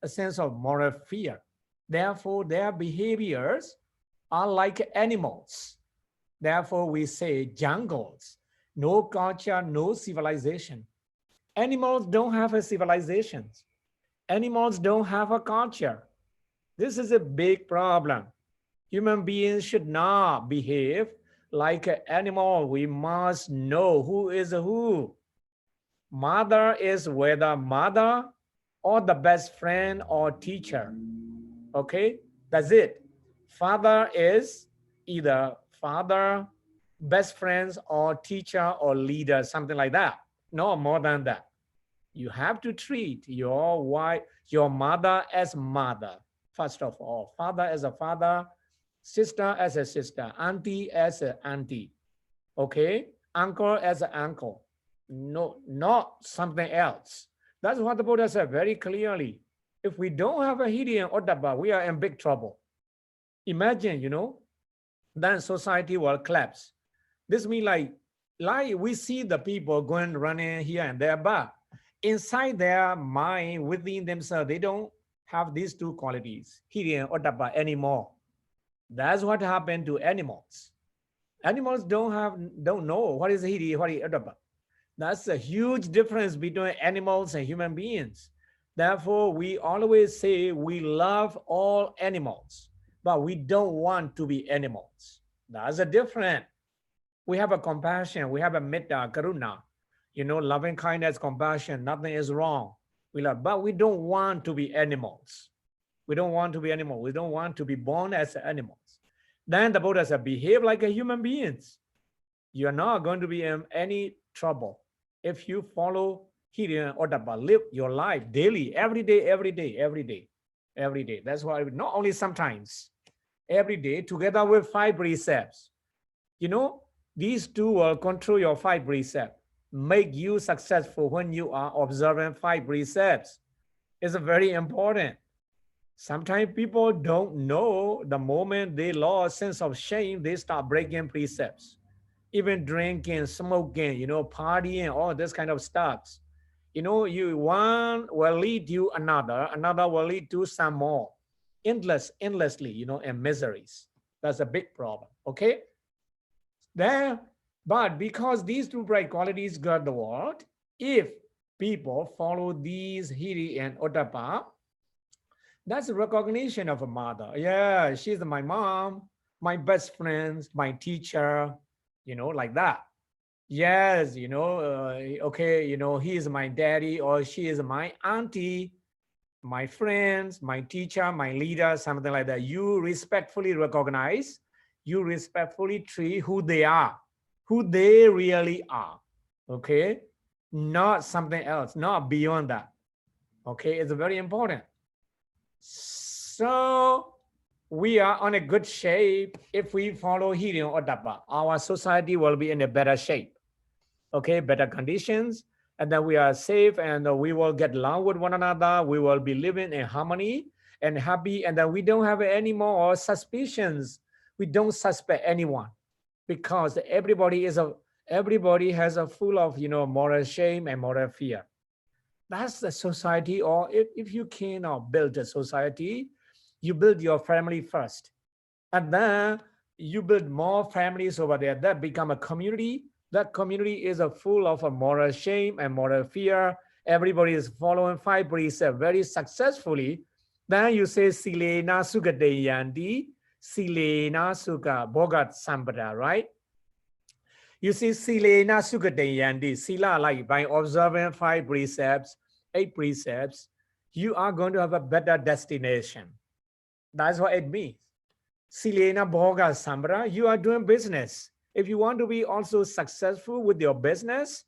a sense of moral fear. Therefore, their behaviors are like animals. Therefore, we say jungles, no culture, no civilization. Animals don't have a civilization. Animals don't have a culture. This is a big problem. Human beings should not behave like an animal. We must know who is who. Mother is whether mother or the best friend or teacher. Okay, that's it. Father is either father, best friends, or teacher or leader, something like that. No more than that. You have to treat your wife, your mother as mother. First of all, father as a father, sister as a sister, auntie as an auntie. Okay, uncle as an uncle. No, not something else. That's what the Buddha said very clearly. If we don't have a Hiri and Ottappa, we are in big trouble. Imagine, then society will collapse. This means like we see the people going running here and there, but inside their mind, within themselves, they don't have these two qualities, Hiri and Ottappa, anymore. That's what happened to animals. Animals don't know what is Hiri, what is Ottappa. That's a huge difference between animals and human beings. Therefore, we always say we love all animals, but we don't want to be animals. That's a difference. We have a compassion, we have a metta, karuna, loving kindness, compassion, nothing is wrong. We love, but we don't want to be animals. We don't want to be animals. We don't want to be born as animals. Then the Buddha said, behave like a human beings. You are not going to be in any trouble. If you follow Hiri and Ottappa, live your life daily, every day. That's why, not only sometimes, every day, together with 5 precepts. These two will control your 5 precepts, make you successful when you are observing 5 precepts. It's very important. Sometimes people don't know the moment they lost sense of shame, they start breaking precepts. Even drinking, smoking, partying, all this kind of stuff. One will lead you another will lead to some more. Endlessly, and miseries. That's a big problem, okay? But because these 2 bright qualities guard the world, if people follow these Hiri and Ottappa, that's a recognition of a mother. Yeah, she's my mom, my best friend, my teacher, like that. Yes, okay, he is my daddy or she is my auntie, my friends, my teacher, my leader, something like that. You respectfully recognize, you respectfully treat who they are, who they really are, okay? Not something else, not beyond that, okay? It's very important. So we are on a good shape if we follow Hiri and Ottappa. Our society will be in a better shape, okay? Better conditions, and then we are safe and we will get along with one another. We will be living in harmony and happy, and then we don't have any more suspicions. We don't suspect anyone because everybody has a full of moral shame and moral fear. That's the society. Or if you cannot build a society, you build your family first, and then you build more families over there. That become a community. That community is full of a moral shame and moral fear. Everybody is following 5 precepts very successfully. Then you say Silena Sukate Yanti, Silena Suka Bogat Sampada, right? You see Silena Sukate Yanti, Sila, like by observing 5 precepts, 8 precepts, you are going to have a better destination. That's what it means. Silena Bhoga Sambra, you are doing business. If you want to be also successful with your business,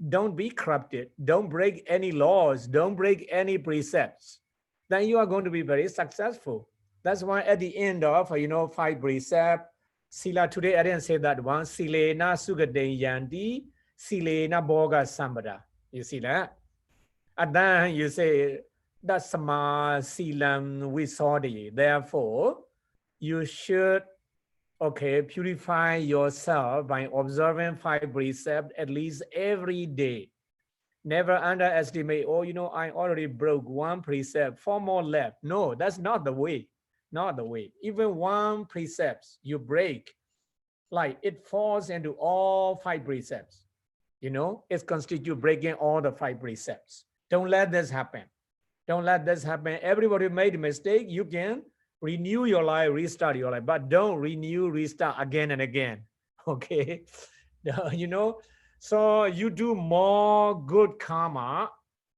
don't be corrupted. Don't break any laws. Don't break any precepts. Then you are going to be very successful. That's why at the end of 5 precepts, Sila, today I didn't say that one. Silena Sugate Yanti, Silena Boga Sambada. You see that? And then you say, that's Sama Silam Visodi. Therefore, you should, okay, purify yourself by observing 5 precepts at least every day. Never underestimate, oh, you know, I already broke 1 precept, 4 more left. No, that's not the way. Not the way. Even 1 precept you break, like it falls into all 5 precepts. You know, it constitutes breaking all the 5 precepts. Don't let this happen. Don't let this happen. Everybody made a mistake. You can renew your life, restart your life, but don't renew, restart again and again. Okay. You know, so you do more good karma,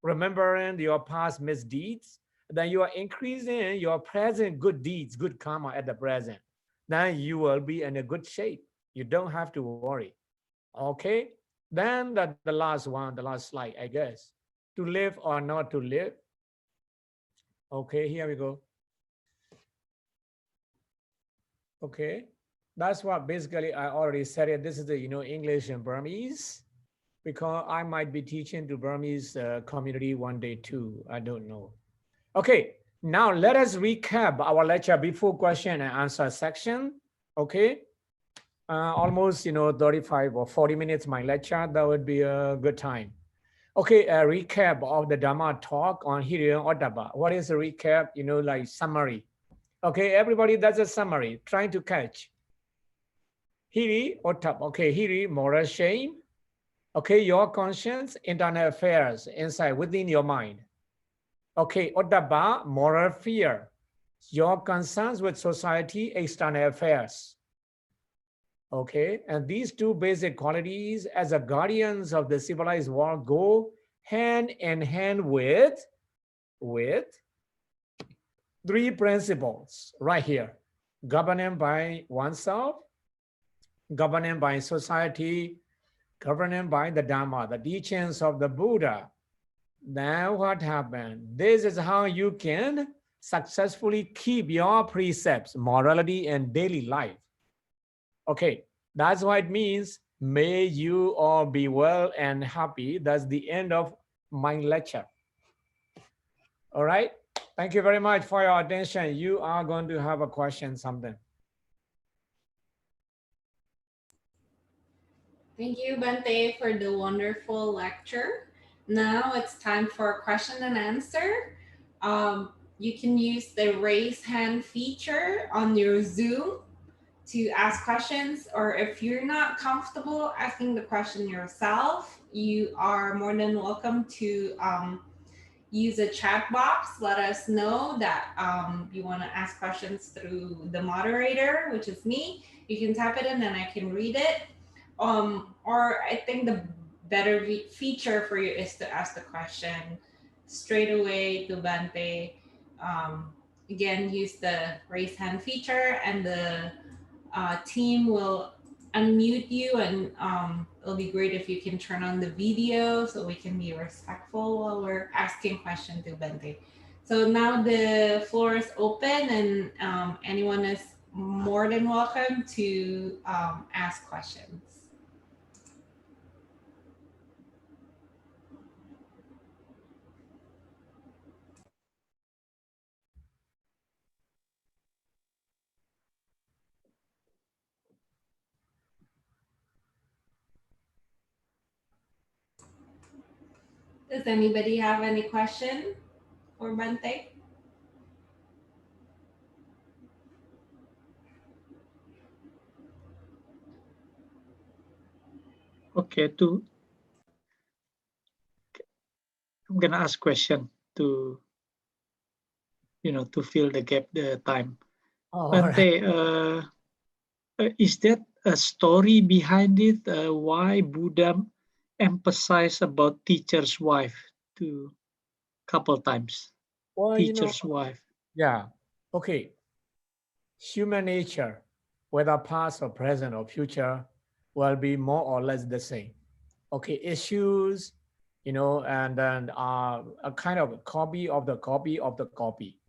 remembering your past misdeeds, then you are increasing your present good deeds, good karma at the present. Then you will be in a good shape. You don't have to worry. Okay. Then the last one, the last slide, I guess. To live or not to live. Okay, here we go. Okay, that's what basically I already said it. This is the, you know, English and Burmese, because I might be teaching to Burmese community one day too. I don't know. Okay, now let us recap our lecture before question and answer section. Okay, almost, you know, 35 or 40 minutes my lecture. That would be a good time. Okay, a recap of the Dhamma talk on Hiri and Ottappa. What is a recap? You know, like summary. Okay, everybody, that's a summary. Trying to catch. Hiri, Ottappa. Okay, Hiri, moral shame. Okay, your conscience, internal affairs, inside, within your mind. Okay, Ottappa, moral fear. Your concerns with society, external affairs. Okay, and these 2 basic qualities as a guardians of the civilized world go hand in hand with 3 principles right here. Governing by oneself, governing by society, governing by the Dhamma, the teachings of the Buddha. Now what happened? This is how you can successfully keep your precepts, morality, and daily life. Okay, that's what it means. May you all be well and happy. That's the end of my lecture. All right. Thank you very much for your attention. You are going to have a question, something. Thank you, Bante, for the wonderful lecture. Now it's time for question and answer. You can use the raise hand feature on your Zoom to ask questions, or if you're not comfortable asking the question yourself, you are more than welcome to use a chat box. Let us know that you want to ask questions through the moderator, which is me. You can type it in and I can read it. Or I think the better feature for you is to ask the question straight away to Bante. Again, use the raise hand feature and the team will unmute you, and it'll be great if you can turn on the video so we can be respectful while we're asking questions to Bante. So now the floor is open, and anyone is more than welcome to ask questions. Does anybody have any question for Bante? Okay, I'm gonna ask question to, you know, to fill the gap, the time. Oh, Bante, is that a story behind it? Why Buddha emphasize about teacher's wife to couple times? well, Teacher's you know, wife. yeah. Okay. Human nature, whether past or present or future, will be more or less the same. Okay, issues, you know, and then a kind of a copy of the copy of the copy.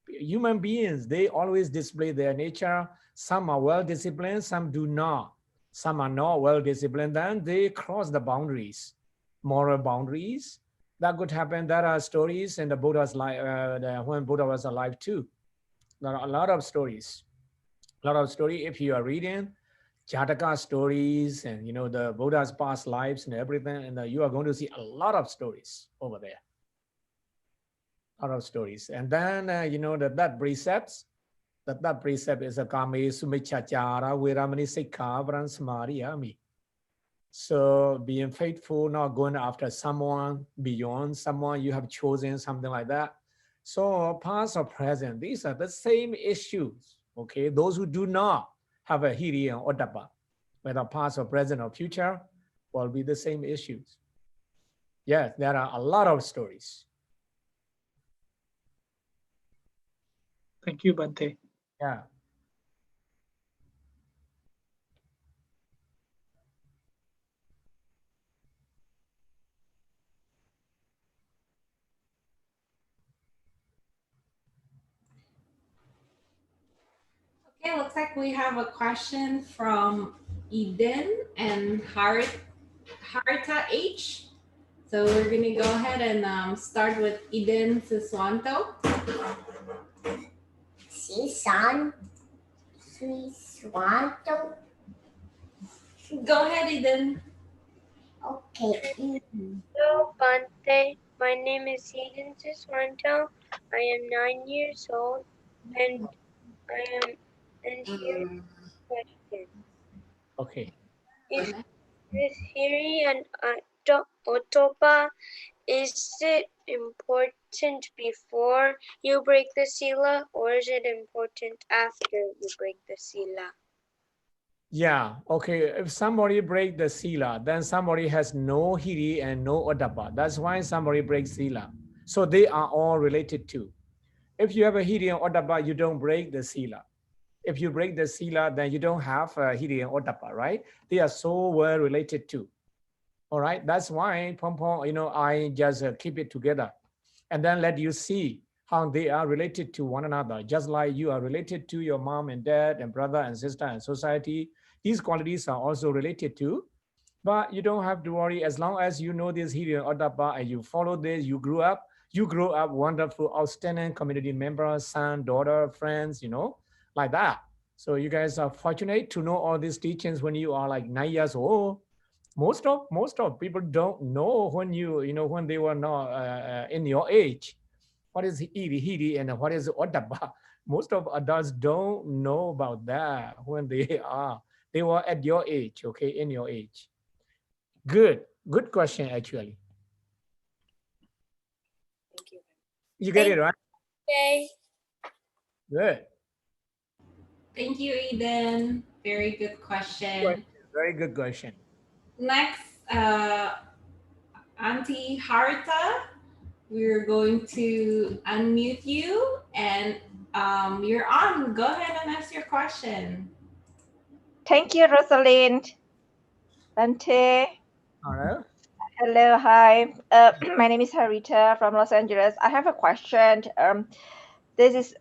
Human beings, they always display their nature. Some are well disciplined, some do not. some are not well disciplined, then they cross the boundaries, moral boundaries. That could happen. There are stories in the Buddha's life, when Buddha was alive too. There are a lot of stories. A lot of stories. If you are reading Jataka stories and the Buddha's past lives and everything, and you are going to see a lot of stories over there. A lot of stories. And then that precepts. That precept is a kame sumichachara viramani sikha samadhi. So being faithful, not going after someone beyond someone you have chosen, something like that. So past or present, these are the same issues. Okay, those who do not have a Hiri and Ottappa, whether past or present or future, will be the same issues. Yes, there are a lot of stories. Thank you, Bante. Yeah. Okay, looks like we have a question from Eden and Harita H. So we're gonna go ahead and start with Eden Siswanto. Siswanto. Go ahead, Eden. Okay. Hello, Bante. My name is Eden Siswanto. I am 9 years old, and here is the question. Okay. Is Hiri and Ottappa, is it important before you break the Sila, or is it important after you break the Sila? Yeah, okay. If somebody break the Sila, then somebody has no Hiri and no Ottappa. That's why somebody breaks Sila. So they are all related to. If you have a Hiri and Ottappa, you don't break the Sila. If you break the Sila, then you don't have a Hiri and Ottappa, right? They are so well related to. All right, that's why, Pompon, I just keep it together and then let you see how they are related to one another, just like you are related to your mom and dad and brother and sister and society. These qualities are also related to, but you don't have to worry as long as you know this Hiri and Ottappa and you follow this, you grow up wonderful, outstanding community members, son, daughter, friends, like that. So you guys are fortunate to know all these teachings when you are like 9 years old. Most of people don't know when when they were not in your age. What is Hiri and what is Ottappa? Most of adults don't know about that when they were at your age, okay, in your age. Good question, actually. Thank you. You get it, right? Okay. Good. Thank you, Eden. Very good question. Very good question. Next, Auntie Harita, we're going to unmute you and you're on. Go ahead and ask your question. Thank you, Rosalind. Bante. Hello. Hello, hi. My name is Harita from Los Angeles. I have a question. This is,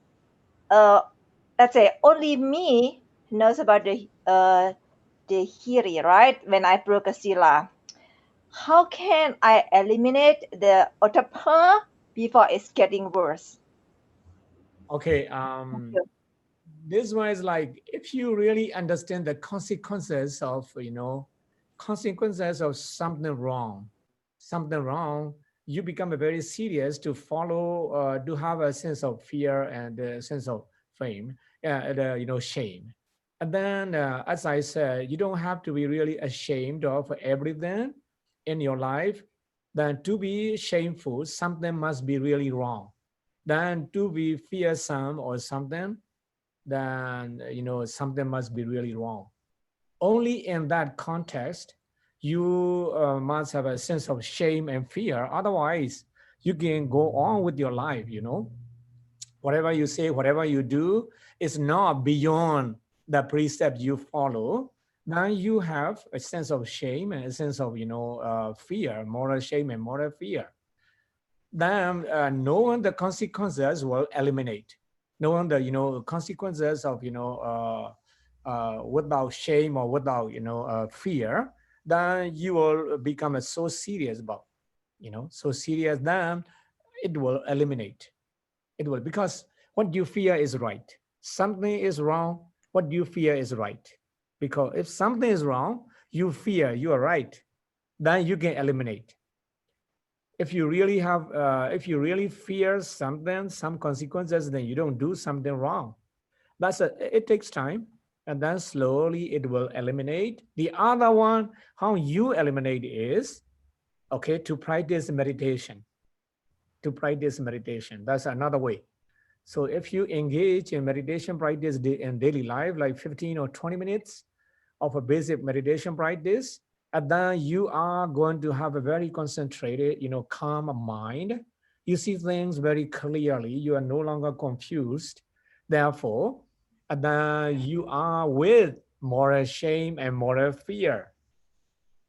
let's say, only me knows about the Hiri, right? When I broke a Sila. How can I eliminate the Ottappa before it's getting worse? Okay. This one is like, if you really understand the consequences of something wrong, you become very serious to follow, to have a sense of fear and a sense of shame. And then, as I said, you don't have to be really ashamed of everything in your life. Then to be shameful, something must be really wrong. Then to be fearsome or something, then something must be really wrong. Only in that context, you must have a sense of shame and fear. Otherwise, you can go on with your life. Whatever you say, whatever you do is not beyond the precept you follow. Now you have a sense of shame and a sense of fear, moral shame and moral fear. Then knowing the consequences will eliminate. Knowing the consequences of without shame or without, fear, then you will become so serious about, so serious, then it will eliminate. It will, because what you fear is right. Something is wrong, what you fear is right. Because if something is wrong, you fear you are right, then you can eliminate. If you really have, if you really fear something, some consequences, then you don't do something wrong. It takes time, and then slowly it will eliminate. The other one, how you eliminate is, okay, to practice meditation. To practice meditation, that's another way. So if you engage in meditation practice in daily life, like 15 or 20 minutes of a basic meditation practice, and then you are going to have a very concentrated, calm mind. You see things very clearly. You are no longer confused. Therefore, and then you are with more shame and more fear.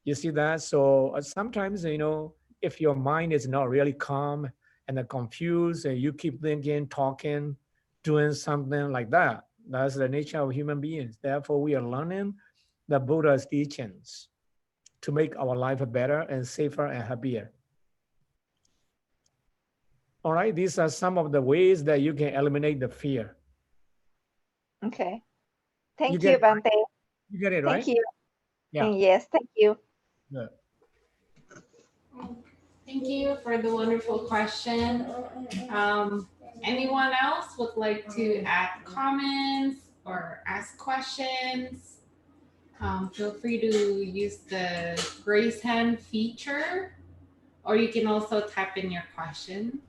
You see that? So sometimes, if your mind is not really calm and confused, and you keep thinking, talking, doing something like that, that's the nature of human beings. Therefore, we are learning the Buddha's teachings to make our life better and safer and happier. All right, these are some of the ways that you can eliminate the fear. Okay. Thank you, Bante. You get it, right? Thank you. Yeah. Yes, thank you. Good. Thank you for the wonderful question. Anyone else would like to add comments or ask questions? Feel free to use the raise hand feature, or you can also type in your question.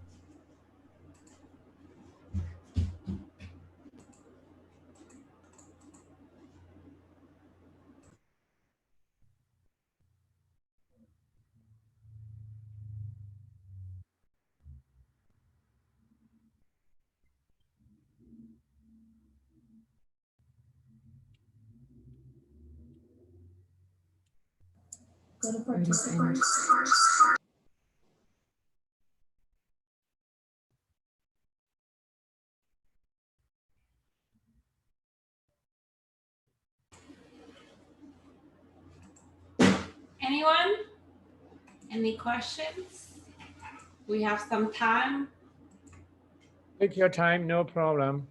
Anyone? Any questions? We have some time. Take your time, no problem.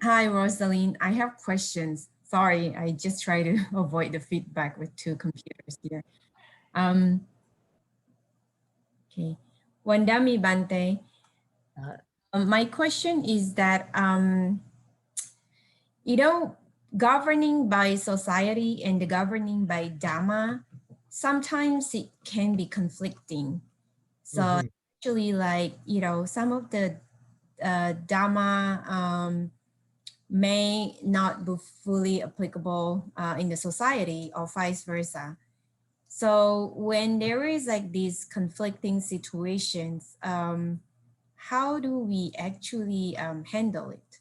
Hi, Rosalind. I have questions. Sorry, I just try to avoid the feedback with two computers here. Okay, Wandami Bante. My question is that, governing by society and the governing by Dhamma, sometimes it can be conflicting. So actually, like, some of the Dhamma may not be fully applicable in the society or vice versa. So when there is like these conflicting situations, how do we actually handle it?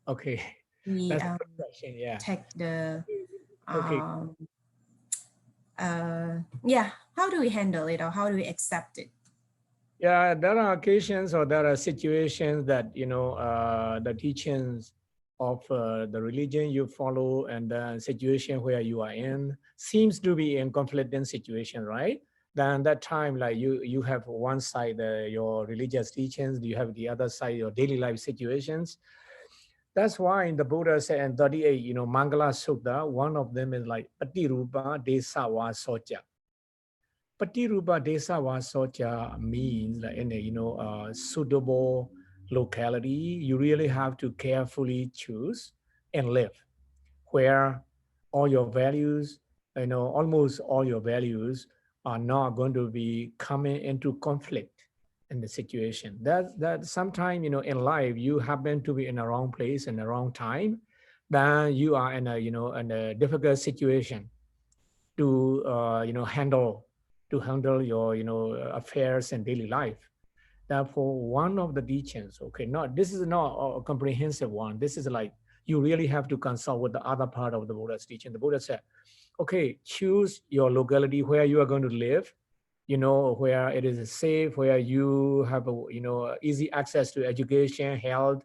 Okay, We that's a good question. Yeah. take the Okay. yeah, how do we handle it, or how do we accept it? Yeah, there are occasions or there are situations that, the teachings of the religion you follow and the situation where you are in seems to be in conflicting situation, right? Then that time, like you have one side, your religious teachings, you have the other side, your daily life situations. That's why in the Buddha said in 38, Mangala Sutta, one of them is like Patirupa Desawa Socha. Patirupa Desawa Socha means that in a suitable locality, you really have to carefully choose and live where all your values, almost all your values are not going to be coming into conflict in the situation. That sometime, in life, you happen to be in the wrong place in the wrong time, then you are in a difficult situation to, handle your, affairs and daily life. Therefore, one of the teachings, okay, this is not a comprehensive one. This is like, you really have to consult with the other part of the Buddha's teaching. The Buddha said, okay, choose your locality where you are going to live, you know, where it is safe, where you have, you know, easy access to education, health,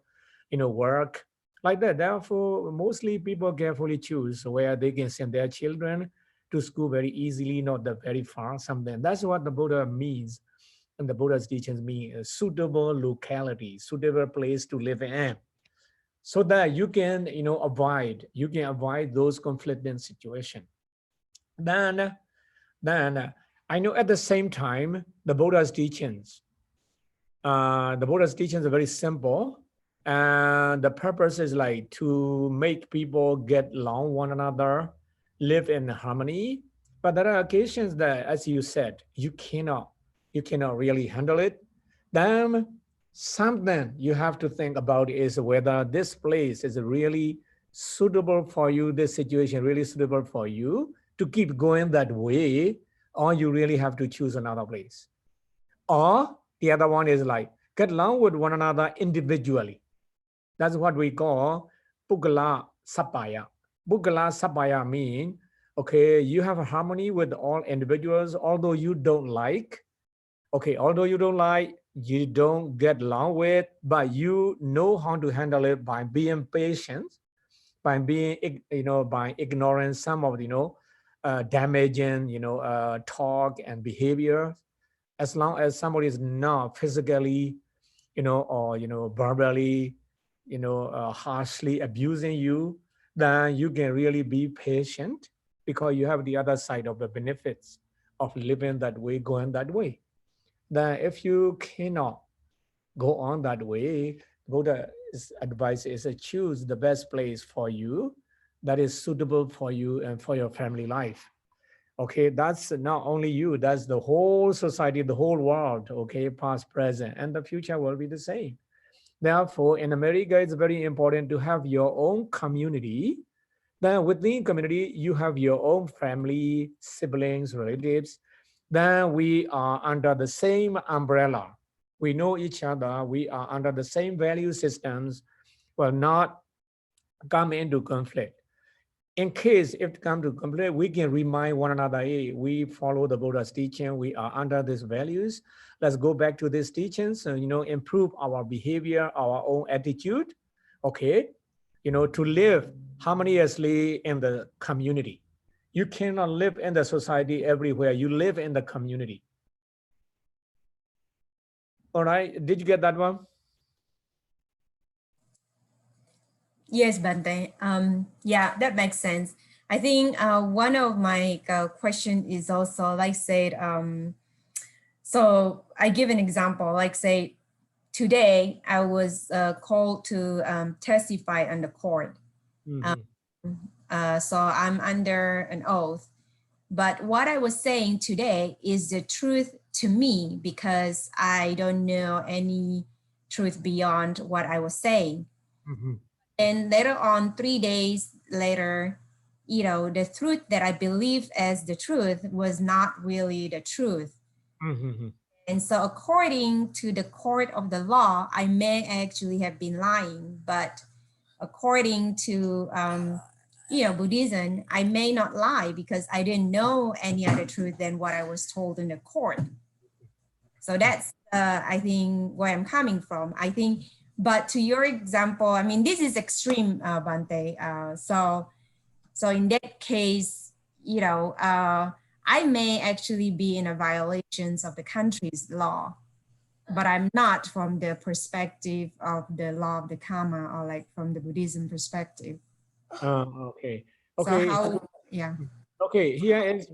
you know, work, like that. Therefore, mostly people carefully choose where they can send their children to school very easily, not that very far, something. That's what the Buddha means. And the Buddha's teachings mean a suitable locality, suitable place to live in, so that you can, you know, avoid those conflicting situations. Then I know at the same time, the Buddha's teachings are very simple, and the purpose is like to make people get along one another, live in harmony. But there are occasions that, as you said, you cannot really handle it. Then something you have to think about is whether this place is really suitable for you, this situation really suitable for you to keep going that way, or you really have to choose another place. Or the other one is like get along with one another individually. That's what we call Puggala Sappaya. Puggala Sappaya means, okay, you have a harmony with all individuals, although you don't like, you don't get along with, but you know how to handle it by being patient, by being, you know, by ignoring some of, you know, damaging, you know, talk and behavior. As long as somebody is not physically, you know, or, you know, verbally, you know, harshly abusing you, then you can really be patient, because you have the other side of the benefits of living that way, going that way. Then if you cannot go on that way, Buddha's advice is to choose the best place for you that is suitable for you and for your family life. Okay, that's not only you, that's the whole society, the whole world, okay, past, present, and the future will be the same. Therefore, in America, it's very important to have your own community. Then within community, you have your own family, siblings, relatives. Then we are under the same umbrella. We know each other, we are under the same value systems, will not come into conflict. In case if it comes to conflict, we can remind one another, hey, we follow the Buddha's teaching, we are under these values. Let's go back to these teachings and, you know, improve our behavior, our own attitude, okay, you know, to live harmoniously in the community. You cannot live in the society everywhere, you live in the community. All right, did you get that one? Yes, Bante. Yeah, that makes sense. I think one of my question is also like said, so I give an example, like say, today I was called to testify on the court. So I'm under an oath. But what I was saying today is the truth to me, because I don't know any truth beyond what I was saying. And later on, 3 days later, you know, the truth that I believe as the truth was not really the truth. And so according to the court of the law, I may actually have been lying, but according to, you know, Buddhism, I may not lie because I didn't know any other truth than what I was told in the court. So that's, I think, where I'm coming from. I think, but to your example, I mean, this is extreme, Bante. So in that case, you know, I may actually be in a violations of the country's law, but I'm not from the perspective of the law of the karma, or like from the Buddhism perspective. Okay. So how, yeah. Okay, here's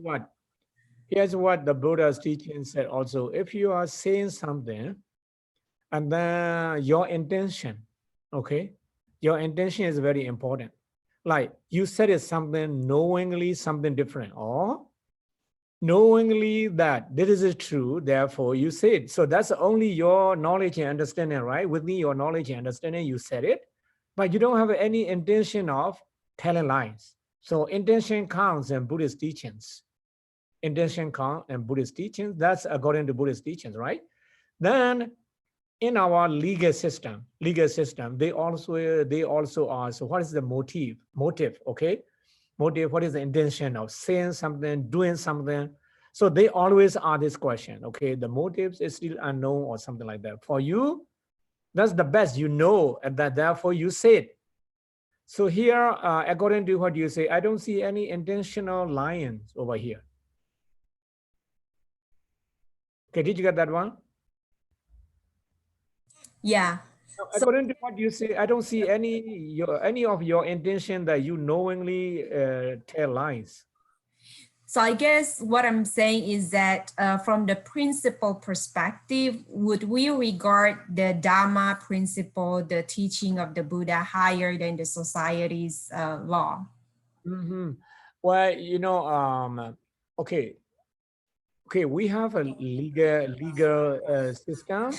what the Buddha's teaching said also. If you are saying something and then your intention, okay, your intention is very important. Like you said it something knowingly, something different, or knowingly that this is true, therefore you say it. So that's only your knowledge and understanding, right? Within your knowledge and understanding, you said it, but you don't have any intention of telling lies. So intention counts in Buddhist teachings. Intention count and Buddhist teachings, that's according to Buddhist teachings, right? Then in our legal system, they also ask, what is the motive, okay? motive, what is the intention of saying something, doing something. So they always ask this question, okay, the motives is still unknown or something like that. For you, that's the best you know, and that therefore you say it. So here, according to what you say, I don't see any intentional lines over here. Okay, did you get that one? Yeah. According to what you say, I don't see any of your intention that you knowingly tell lies. So I guess what I'm saying is that from the principle perspective, would we regard the Dhamma principle, the teaching of the Buddha, higher than the society's law? Mm-hmm. Well, you know, okay, we have a legal system,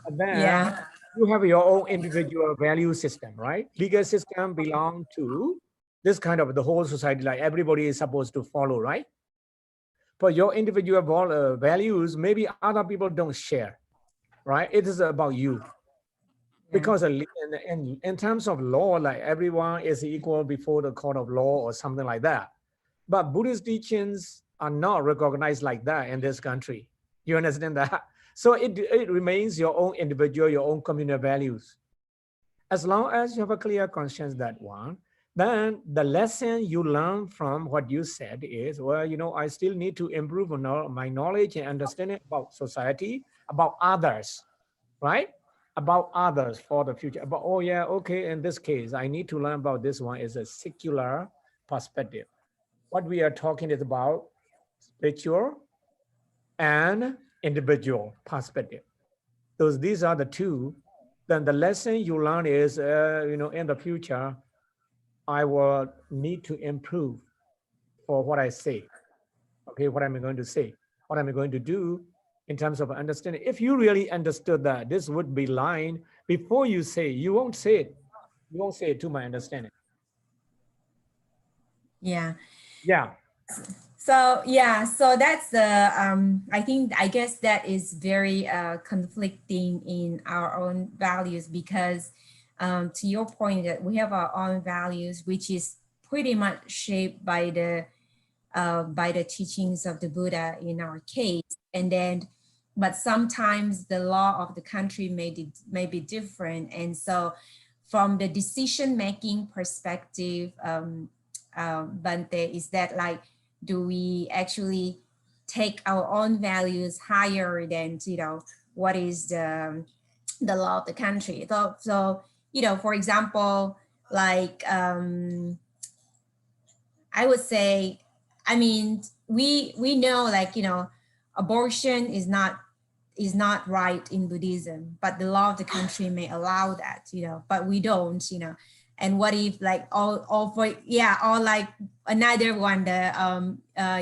and then Yeah. you have your own individual value system, right? Legal system belong to this kind of the whole society, like everybody is supposed to follow, right? But your individual values, maybe other people don't share, right? It is about you. Because in terms of law, like everyone is equal before the court of law or something like that. But Buddhist teachings are not recognized like that in this country. You understand that? So it remains your own individual, your own communal values. As long as you have a clear conscience that one, then the lesson you learn from what you said is, well, you know, I still need to improve on my knowledge and understanding about society, about others, right? About others for the future. But oh yeah, okay, in this case, I need to learn about this one is a secular perspective. What we are talking is about spiritual and individual perspective. So these are the two. Then the lesson you learn is, you know, in the future, I will need to improve for what I say. Okay, what am I going to say? What am I going to do in terms of understanding? If you really understood that this would be lying, before you say, you won't say it. You won't say it to my understanding. Yeah. Yeah. So yeah, so that's the I guess that is very conflicting in our own values, because to your point that we have our own values, which is pretty much shaped by the teachings of the Buddha in our case, and then but sometimes the law of the country may be different, and so from the decision making perspective, Bante, is that like, do we actually take our own values higher than, you know, what is the law of the country? So you know, for example, like I would say, I mean, we know, like, you know, abortion is not right in Buddhism, but the law of the country may allow that, you know, but we don't, you know. And what if like or like another one, the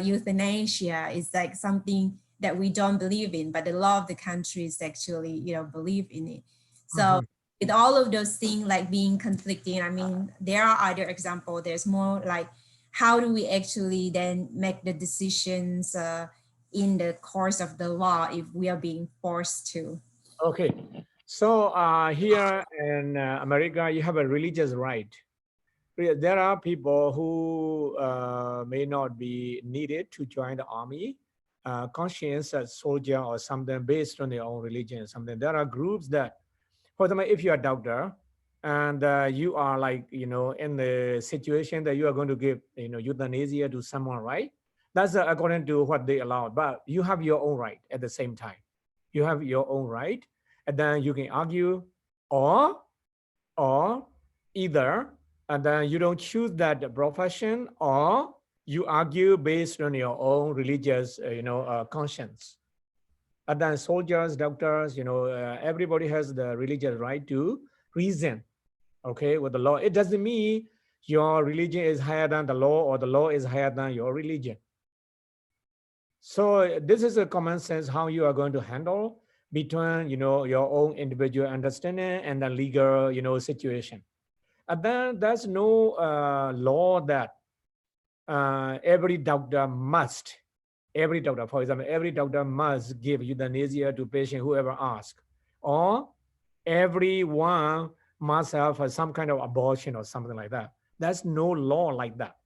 euthanasia is like something that we don't believe in, but the law of the country is actually, you know, believe in it. So with all of those things like being conflicting, I mean, there are other examples. There's more like, how do we actually then make the decisions in the course of the law if we are being forced to? Okay. So here in America, you have a religious right. There are people who may not be needed to join the army, conscience as soldier or something based on their own religion or something. There are groups that, for example, if you're a doctor and you are like, you know, in the situation that you are going to give, you know, euthanasia to someone, right? That's according to what they allow, but you have your own right at the same time. You have your own right, and then you can argue, or either, and then you don't choose that profession, or you argue based on your own religious, conscience. And then soldiers, doctors, you know, everybody has the religious right to reason, okay, with the law. It doesn't mean your religion is higher than the law or the law is higher than your religion. So this is a common sense how you are going to handle between, you know, your own individual understanding and the legal, you know, situation. And then there's no law that every doctor must, for example, every doctor must give euthanasia to patient whoever asks, or everyone must have some kind of abortion or something like that. There's no law like that.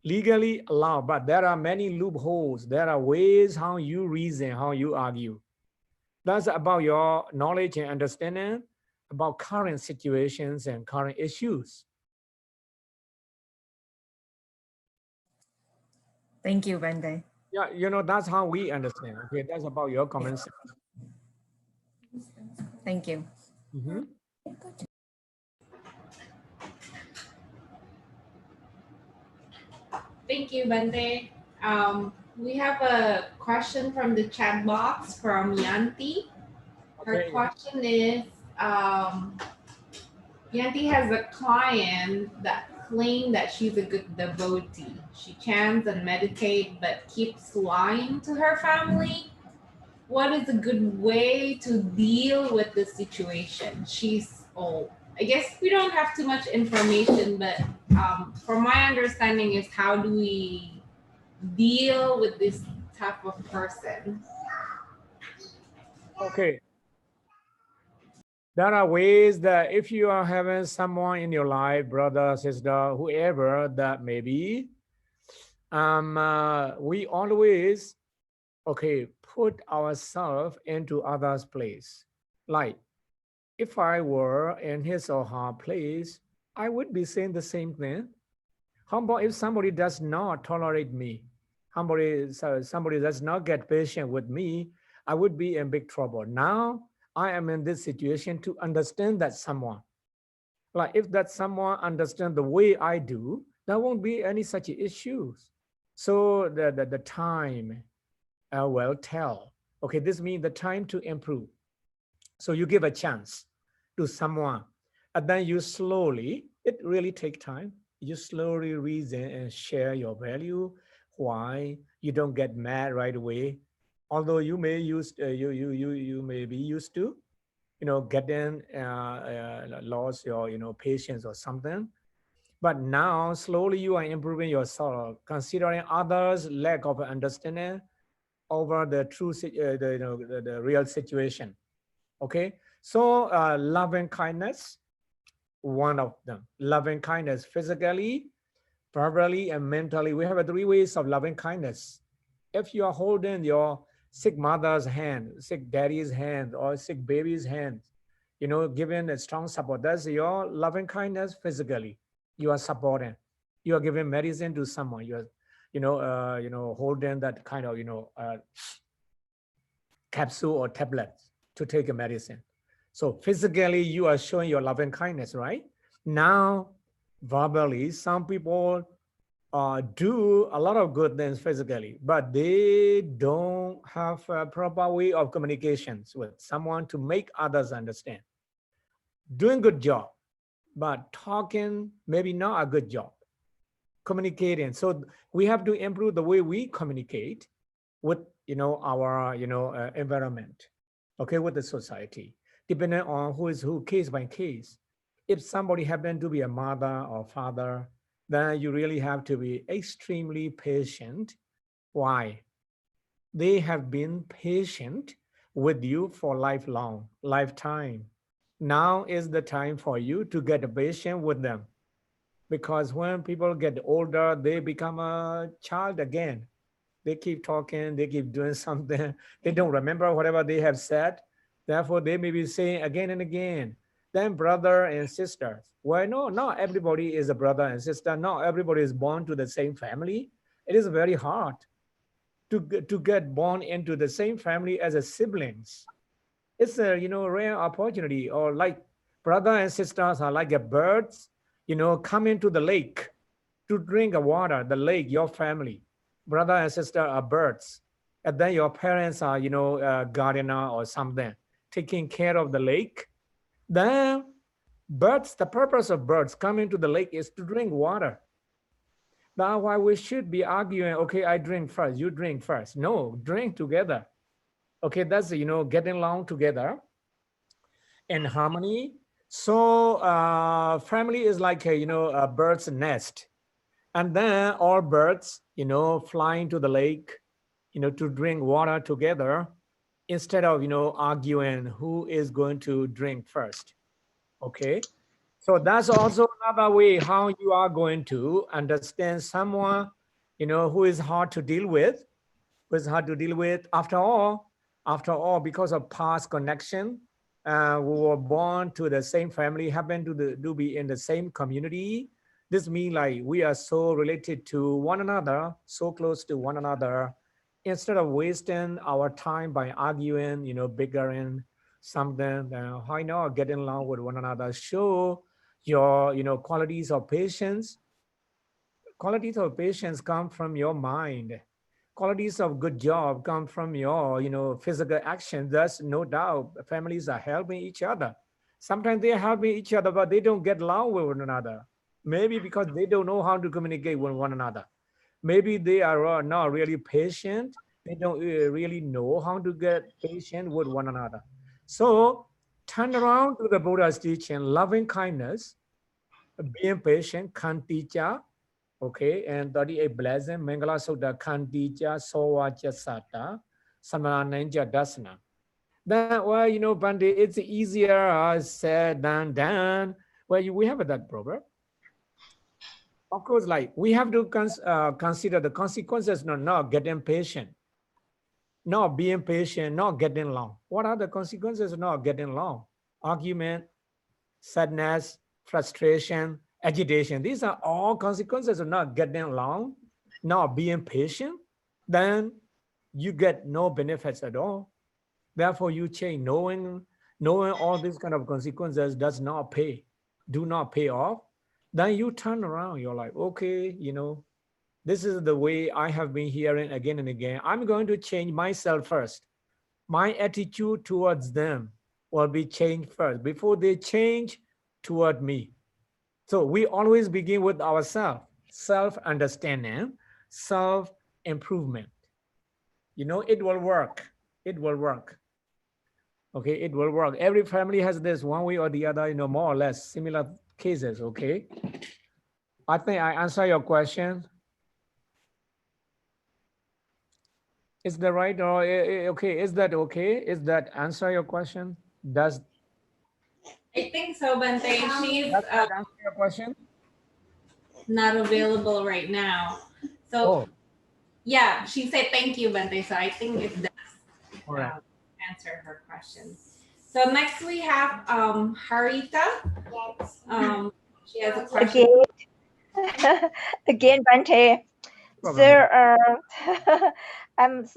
legally allowed, but there are many loopholes. There are ways how you reason, how you argue. That's about your knowledge and understanding about current situations and current issues. Thank you, Bande. Yeah, you know, that's how we understand. Okay, that's about your comments. Thank you. Mm-hmm. Thank you, Bande. We have a question from the chat box from Yanti. Her Okay. question is, Yanti has a client that claimed that she's a good devotee. She chants and meditates, but keeps lying to her family. What is a good way to deal with the situation? She's old. I guess we don't have too much information, but from my understanding is how do we deal with this type of person? Okay. There are ways that if you are having someone in your life, brother, sister, whoever that may be, we always, okay, put ourselves into others' place. Like, if I were in his or her place, I would be saying the same thing. How about if somebody does not tolerate me? Somebody does not get patient with me, I would be in big trouble. Now, I am in this situation to understand that someone. Like if that someone understands the way I do, there won't be any such issues. So the time will tell. Okay, this means the time to improve. So you give a chance to someone, and then you slowly, it really takes time. You slowly reason and share your value, why you don't get mad right away. Although you may you may be used to, getting lost your patience or something. But now slowly you are improving yourself, considering others' lack of understanding over the true the real situation. Okay, so loving kindness, one of them. Loving kindness physically, verbally, and mentally. We have 3 ways of loving kindness. If you are holding your sick mother's hand, sick daddy's hand, or sick baby's hand, giving a strong support, that's your loving kindness physically. You are supporting. You are giving medicine to someone. You are, holding that kind of, capsule or tablet to take a medicine. So physically, you are showing your loving kindness, right? Now, verbally, some people do a lot of good things physically, but they don't have a proper way of communications with someone to make others understand. Doing good job, but talking maybe not a good job. Communicating. So we have to improve the way we communicate with our environment, okay, with the society, depending on who is who, case by case. If somebody happened to be a mother or father, then you really have to be extremely patient. Why? They have been patient with you for lifetime. Now is the time for you to get patient with them, because when people get older, they become a child again. They keep talking, they keep doing something. They don't remember whatever they have said. Therefore, they may be saying again and again. Then brother and sisters. Well, no, not everybody is a brother and sister. Not everybody is born to the same family. It is very hard to get born into the same family as a siblings. It's a rare opportunity. Or like brother and sisters are like a birds, come into the lake to drink water, the lake, your family. Brother and sister are birds. And then your parents are, a gardener or something, taking care of the lake. Then birds, the purpose of birds coming to the lake is to drink water. That's why we should be arguing, okay, I drink first, you drink first. No, drink together. Okay, that's, getting along together in harmony. So family is like a bird's nest. And then all birds, flying to the lake, to drink water together, instead of, arguing who is going to drink first. Okay. So that's also another way how you are going to understand someone, who is hard to deal with, After all, because of past connection, we were born to the same family, happen to be in the same community. This means like we are so related to one another, so close to one another. Instead of wasting our time by arguing, bickering something, why not getting along with one another? Show your, qualities of patience. Qualities of patience come from your mind. Qualities of good job come from your, physical action. Thus, no doubt, families are helping each other. Sometimes they are helping each other, but they don't get along with one another. Maybe because they don't know how to communicate with one another. Maybe they are not really patient. They don't really know how to get patient with one another. So turn around to the Buddha's teaching, loving kindness, being patient, kanticha, okay, and 38 blessing, Mangala Sutta, kanticha, sovacha sata, samananja dasana. Then, well, Bande, it's easier said than done. Well, we have that proverb. Of course, like we have to consider the consequences, not getting patient, not being patient, not getting along. What are the consequences of not getting along? Argument, sadness, frustration, agitation. These are all consequences of not getting along, not being patient. Then you get no benefits at all. Therefore, you change. Knowing all these kind of consequences do not pay off. Then you turn around. You're like, okay, this is the way I have been hearing again and again. I'm going to change myself first. My attitude towards them will be changed first before they change toward me. So we always begin with ourselves, self-understanding, self-improvement. It will work. It will work. Okay, it will work. Every family has this one way or the other, more or less similar cases, okay? I think I answer your question. Is that right? Or okay, is that okay? Is that answer your question? Does I think so, Bante. She's that answer your question? not available right now. So yeah, she said thank you, Bante. So I think it does All right. answer her question. So next we have Harita. She has a question. Again, Bante. Sir, I'm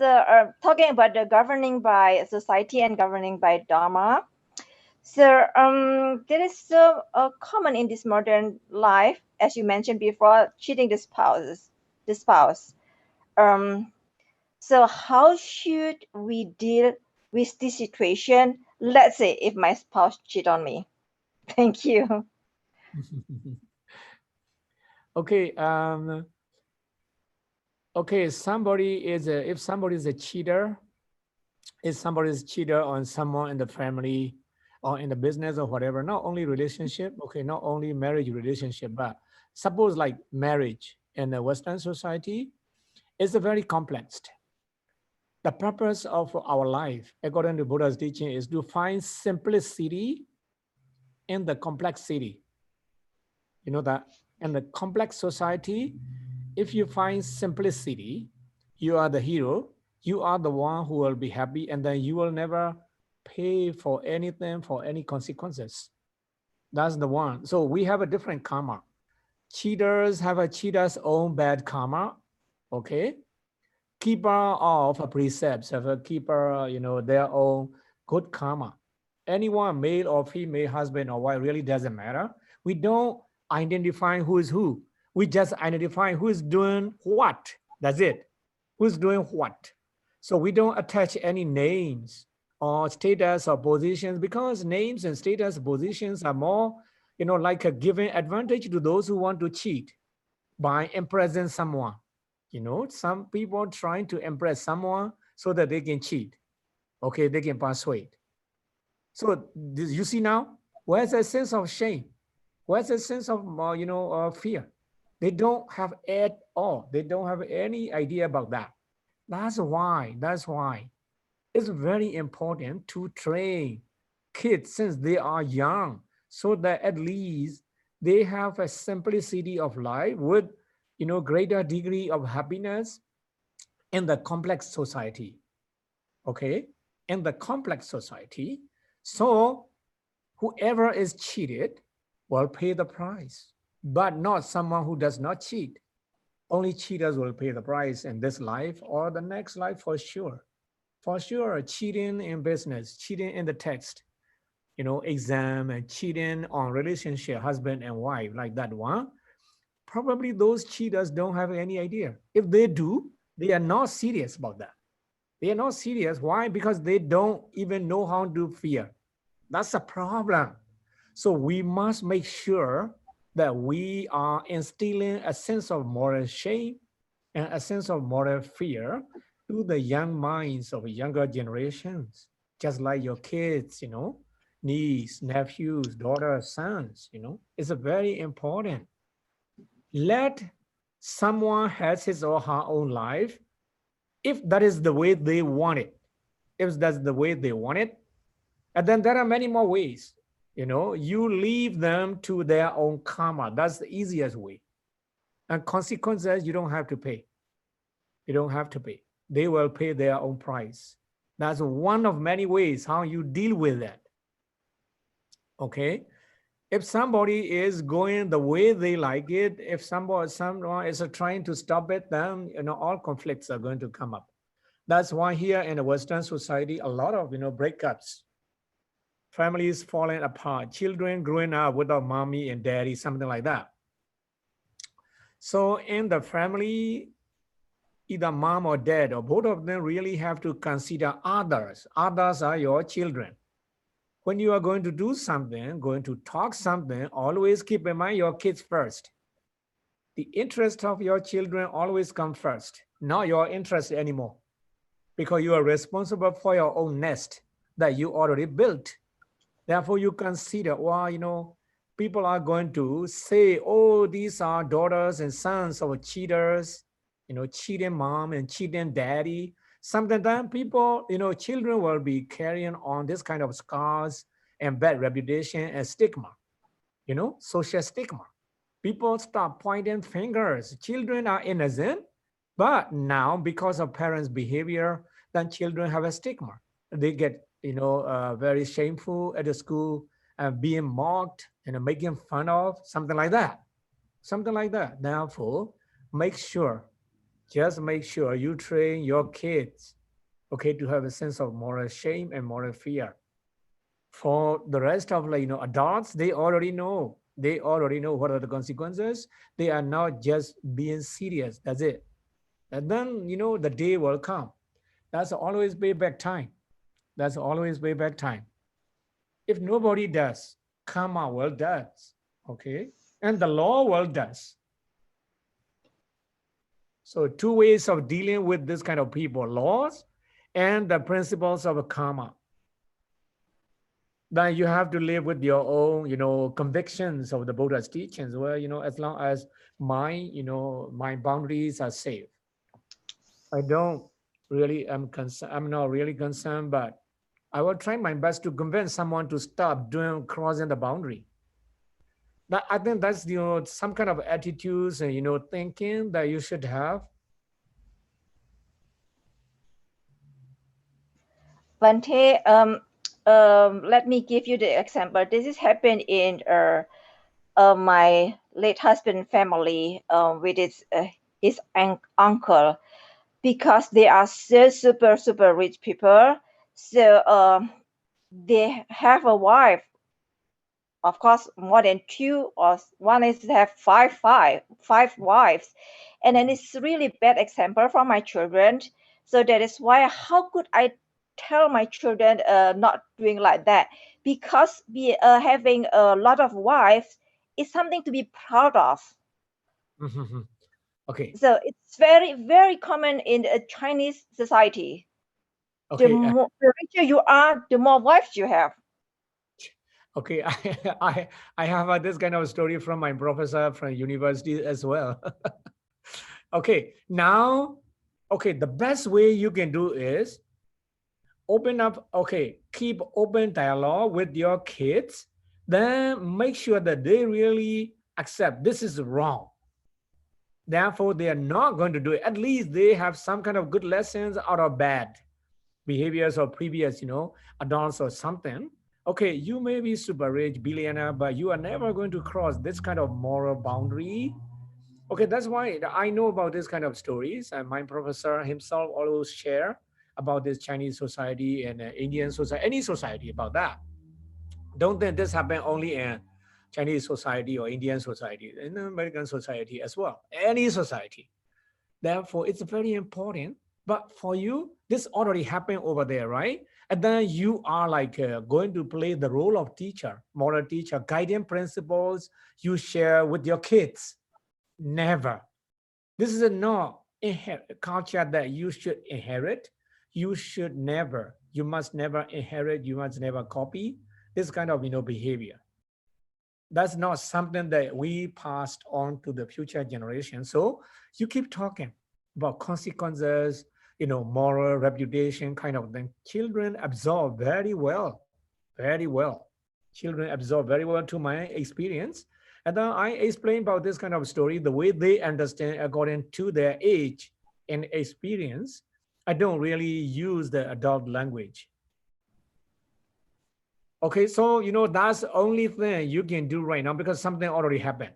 talking about the governing by society and governing by Dharma. So there is so common in this modern life, as you mentioned before, cheating the spouse. So how should we deal with this situation? Let's say if my spouse cheat on me. Thank you. Okay. Okay. If somebody is a cheater, if somebody is a cheater on someone in the family or in the business or whatever, not only relationship, okay, not only marriage relationship, but suppose like marriage in a Western society is a very complex. The purpose of our life, according to Buddha's teaching, is to find simplicity in the complexity. You know that in the complex society, if you find simplicity, you are the hero, you are the one who will be happy, and then you will never pay for anything, for any consequences. That's the one. So we have a different karma. Cheaters have a cheater's own bad karma, okay? Keeper of precepts have a keeper, their own good karma. Anyone, male or female, husband or wife, really doesn't matter. We don't identify who is who. We just identify who is doing what. That's it. Who's doing what. So we don't attach any names or status or positions, because names and status positions are more, like a giving advantage to those who want to cheat by impressing someone. Some people trying to impress someone so that they can cheat. Okay, they can persuade. So you see now, where's a sense of shame? Where's a sense of, fear? They don't have at all. They don't have any idea about that. That's why it's very important to train kids since they are young so that at least they have a simplicity of life with, greater degree of happiness in the complex society. Okay, in the complex society. So whoever is cheated will pay the price, but not someone who does not cheat. Only cheaters will pay the price in this life or the next life for sure. For sure, cheating in business, cheating in the text, exam, and cheating on relationship, husband and wife, like that one. Probably those cheaters don't have any idea. If they do, they are not serious about that. They are not serious. Why? Because they don't even know how to fear. That's a problem. So we must make sure that we are instilling a sense of moral shame and a sense of moral fear to the young minds of younger generations, just like your kids, niece, nephews, daughters, sons, it's a very important. Let someone has his or her own life if that is the way they want it. If that's the way they want it, and then there are many more ways. You leave them to their own karma. That's the easiest way. And consequences, you don't have to pay. You don't have to pay. They will pay their own price. That's one of many ways how you deal with that. Okay? If somebody is going the way they like it, if someone is trying to stop it, then all conflicts are going to come up. That's why here in the Western society, a lot of breakups, families falling apart, children growing up without mommy and daddy, something like that. So in the family, either mom or dad or both of them really have to consider others. Others are your children. When you are going to do something, going to talk something, always keep in mind your kids first. The interest of your children always come first, not your interest anymore, because you are responsible for your own nest that you already built. Therefore, you consider, well, people are going to say, oh, these are daughters and sons of cheaters, cheating mom and cheating daddy. Sometimes people, children will be carrying on this kind of scars and bad reputation and stigma, social stigma. People start pointing fingers. Children are innocent, but now because of parents' behavior, then children have a stigma. They get, very shameful at the school and being mocked and making fun of, something like that. Something like that. Therefore, just make sure you train your kids, okay, to have a sense of moral shame and moral fear. For the rest of adults, they already know. They already know what are the consequences. They are not just being serious. That's it. And then, the day will come. That's always payback time. That's always payback time. If nobody does, karma will does. Okay? And the law will does. So two ways of dealing with this kind of people, laws and the principles of karma. Then you have to live with your own, convictions of the Buddha's teachings, where, as long as my boundaries are safe. I don't really, I'm not really concerned, but I will try my best to convince someone to stop crossing the boundary. I think that's, some kind of attitudes and, thinking that you should have. Bante, let me give you the example. This is happened in my late husband family with his uncle, because they are so super rich people. So they have a wife, of course, more than two, or one is to have five wives, and then it's really bad example for my children. So that is why, how could I tell my children not doing like that? Because having a lot of wives is something to be proud of. Okay. So it's very common in a Chinese society. Okay. The richer you are, the more wives you have. Okay, I have this kind of story from my professor from university as well. Okay, now, the best way you can do is open up, keep open dialogue with your kids, then make sure that they really accept this is wrong. Therefore, they are not going to do it. At least they have some kind of good lessons out of bad behaviors or previous, adults or something. Okay, you may be super rich, billionaire, but you are never going to cross this kind of moral boundary. Okay, that's why I know about this kind of stories. And my professor himself always share about this Chinese society and Indian society, any society about that. Don't think this happen only in Chinese society or Indian society, in American society as well, any society. Therefore, it's very important. But for you, this already happened over there, right? And then you are like going to play the role of teacher, moral teacher, guiding principles you share with your kids. Never. This is a not culture that you should inherit. You should never, you must never inherit, you must never copy this kind of behavior. That's not something that we passed on to the future generation. So you keep talking about consequences, moral reputation kind of thing. Children absorb very well, very well. Children absorb very well to my experience. And then I explain about this kind of story, the way they understand according to their age and experience. I don't really use the adult language. Okay, so that's the only thing you can do right now because something already happened.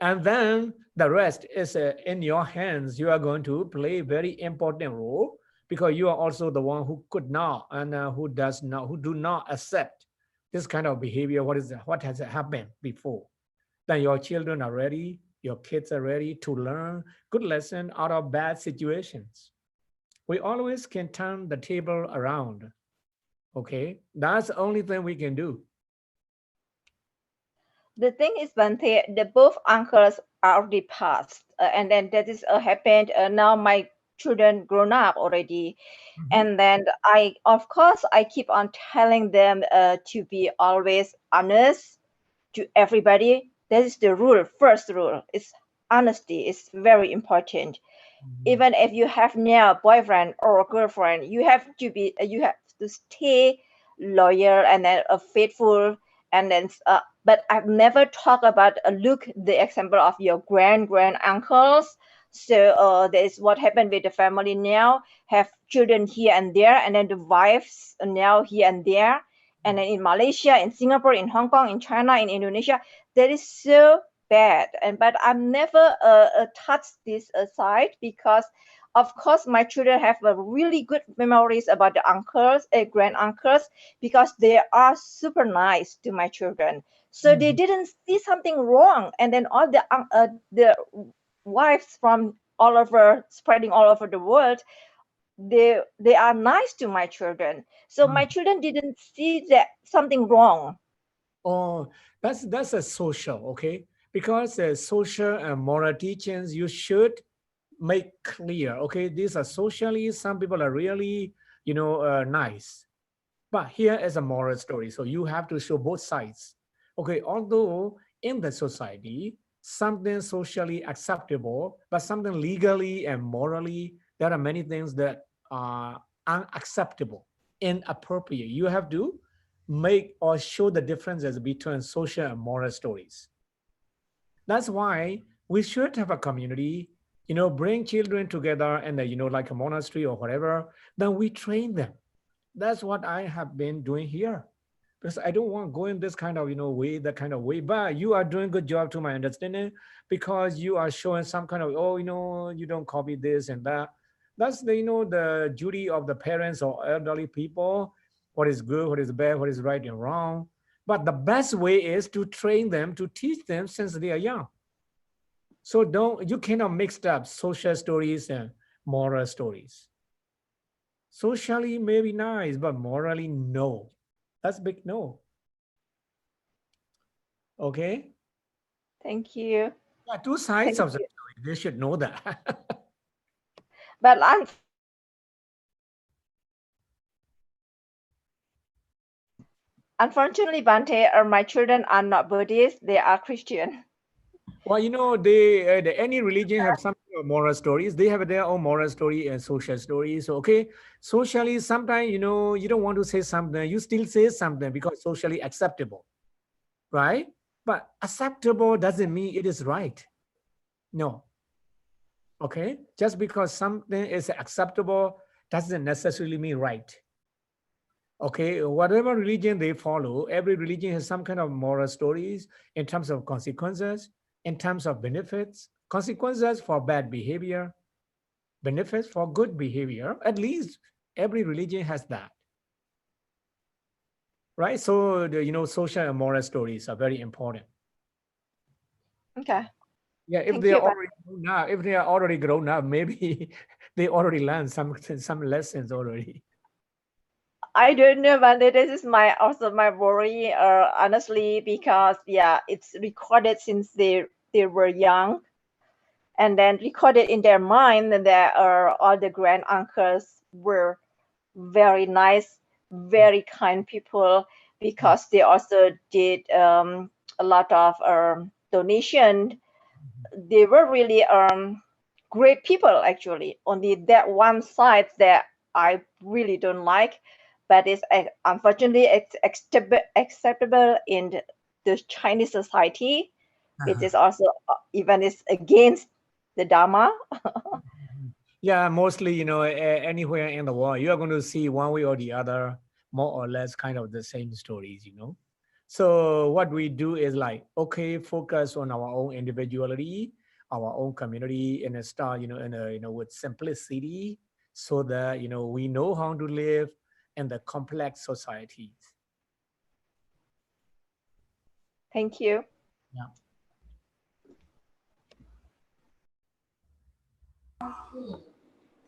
And then the rest is in your hands. You are going to play a very important role because you are also the one who could not and who do not accept this kind of behavior. What has happened before? Then your children are ready, your kids are ready to learn good lesson out of bad situations. We always can turn the table around. Okay, that's the only thing we can do. The thing is, Bante, the both uncles are already passed, and then that is happened. Now my children grown up already, and then of course, I keep on telling them to be always honest to everybody. That is the rule. First rule is honesty. It's very important. Even if you have now a boyfriend or a girlfriend, you have to stay loyal and then faithful. And then, but I've never talked about look the example of your grand uncles. So that is what happened with the family now. Have children here and there, and then the wives now here and there, and then in Malaysia, in Singapore, in Hong Kong, in China, in Indonesia, that is so bad. But I've never touched this aside because, of course, my children have a really good memories about the uncles, grand uncles, because they are super nice to my children. So they didn't see something wrong. And then all the wives from all over, spreading all over the world, they are nice to my children. So my children didn't see that something wrong. Oh, that's a social, okay? Because social and moral teachings you should make clear, okay? These are socially, some people are really, nice. But here is a moral story. So you have to show both sides. Okay, although in the society, something socially acceptable, but something legally and morally, there are many things that are unacceptable, inappropriate. You have to make or show the differences between social and moral stories. That's why we should have a community, bring children together and like a monastery or whatever, then we train them. That's what I have been doing here. Because I don't want to go in this kind of, way, that kind of way. But you are doing a good job to my understanding because you are showing some kind of, you don't copy this and that. That's the, the duty of the parents or elderly people. What is good, what is bad, what is right and wrong. But the best way is to train them, to teach them since they are young. So you cannot mix up social stories and moral stories. Socially may be nice, but morally, no. That's big no. Okay? Thank you. Yeah, two sides of the story. They should know that. But unfortunately, Bante, my children are not Buddhist, they are Christian. Well, any religion have some moral stories. They have their own moral story and social stories. So, okay, socially, sometimes, you don't want to say something. You still say something because socially acceptable. right? But acceptable doesn't mean it is right. No. Okay, just because something is acceptable doesn't necessarily mean right. Okay, whatever religion they follow, every religion has some kind of moral stories in terms of consequences, in terms of benefits, consequences for bad behavior, benefits for good behavior. At least every religion has that, right? So the social and moral stories are very important. Okay. Yeah, if Thank they you, are already grown up, if they are already grown up, maybe they already learned some lessons already. I don't know, but this is also my worry, honestly, because yeah, it's recorded since they were young, and then recorded in their mind, and there are all the grand uncles were very nice, very kind people, because they also did a lot of donation. They were really great people, actually. Only that one side that I really don't like, but it's unfortunately it's acceptable in the Chinese society, which is also even is against the Dharma. Yeah, mostly, anywhere in the world, you are going to see one way or the other, more or less kind of the same stories, So what we do is like, okay, focus on our own individuality, our own community, and start, with simplicity, so that, we know how to live in the complex societies. Thank you. Yeah.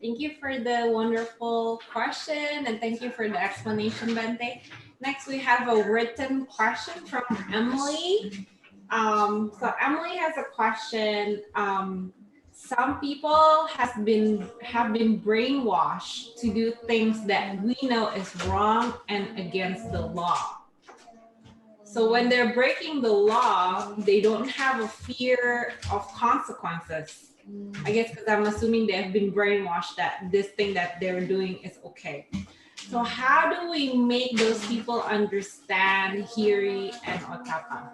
Thank you for the wonderful question, and thank you for the explanation, Bente. Next, we have a written question from Emily. So Emily has a question. Some people have been brainwashed to do things that we know is wrong and against the law. So when they're breaking the law, they don't have a fear of consequences. I guess because I'm assuming they have been brainwashed that this thing that they're doing is okay. So how do we make those people understand Hiri and Ottappa?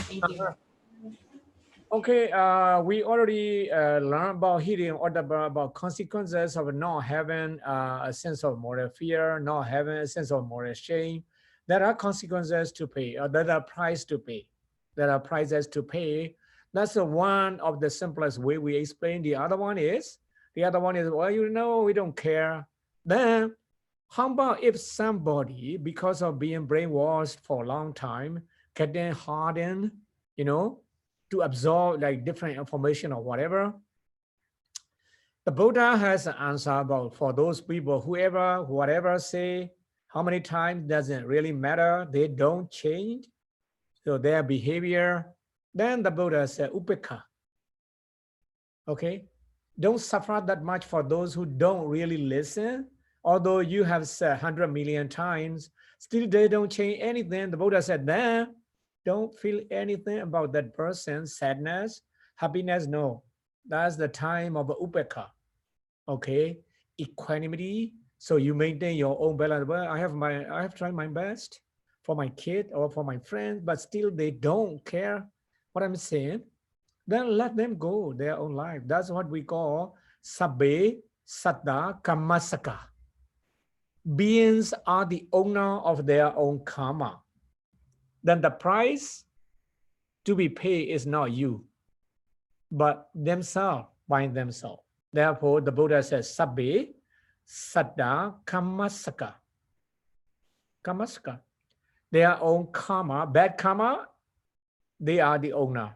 Thank you. Okay, we already learned about Hiri and Ottappa, about consequences of not having a sense of moral fear, not having a sense of moral shame. There are consequences to pay, or there are prices to pay. There are prices to pay. That's one of the simplest way we explain. The other one is, well, we don't care. Then, how about if somebody, because of being brainwashed for a long time, getting hardened, to absorb like different information or whatever? The Buddha has an answer about for those people, whatever say, how many times doesn't really matter. They don't change. So their behavior, then the Buddha said, upekha. Okay, don't suffer that much for those who don't really listen. Although you have said 100 million times, still they don't change anything. The Buddha said, then don't feel anything about that person's sadness, happiness. No, that's the time of upekha. Okay, equanimity. So you maintain your own balance. Well, I have tried my best for my kid or for my friends, but still they don't care what I'm saying. Then let them go their own life. That's what we call sabbe satta kammasaka. Beings are the owner of their own karma. Then the price to be paid is not you, but themselves by themselves. Therefore, the Buddha says, sabbe satta kammasaka. Kammasaka. Their own karma, bad karma, they are the owner.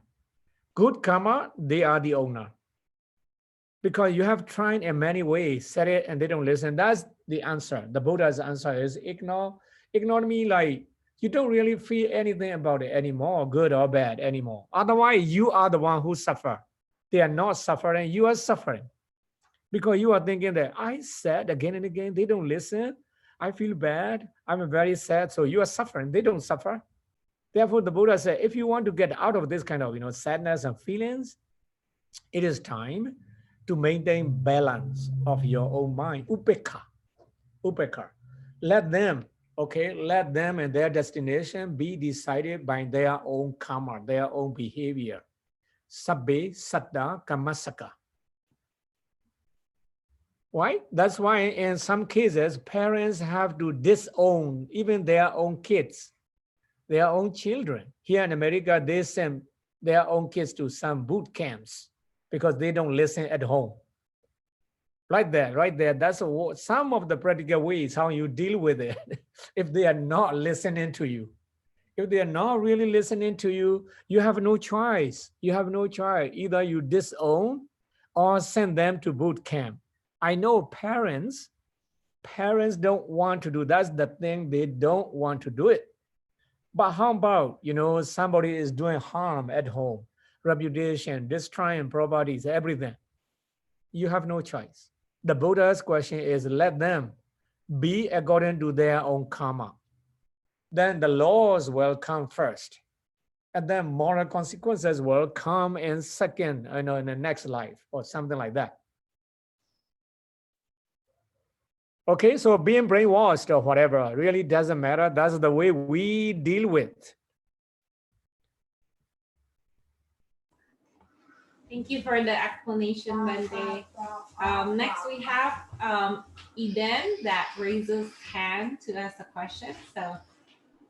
Good karma, they are the owner. Because you have tried in many ways, said it and they don't listen. That's the answer. The Buddha's answer is ignore. Ignore me like you don't really feel anything about it anymore, good or bad anymore. Otherwise, you are the one who suffer. They are not suffering, you are suffering. Because you are thinking that I said again and again, they don't listen. I feel bad. I'm very sad. So you are suffering. They don't suffer. Therefore, the Buddha said, if you want to get out of this kind of sadness and feelings, it is time to maintain balance of your own mind. Upekha. Upekha. Let them Okay, let them and their destination be decided by their own karma, their own behavior. Sabbe satta kamasaka. Why? That's why in some cases, parents have to disown even their own kids, their own children. Here in America, they send their own kids to some boot camps because they don't listen at home. Right there. That's some of the practical ways how you deal with it. If they are not listening to you, if they are not really listening to you, you have no choice. You have no choice. Either you disown or send them to boot camp. I know parents don't want to do. That's the thing. They don't want to do it. But how about, somebody is doing harm at home, reputation, destroying properties, everything. You have no choice. The Buddha's question is let them be according to their own karma. Then the laws will come first. And then moral consequences will come in second, in the next life or something like that. Okay, so being brainwashed or whatever really doesn't matter. That's the way we deal with. Thank you for the explanation, Bante. Next, we have Eden that raises hand to ask a question. So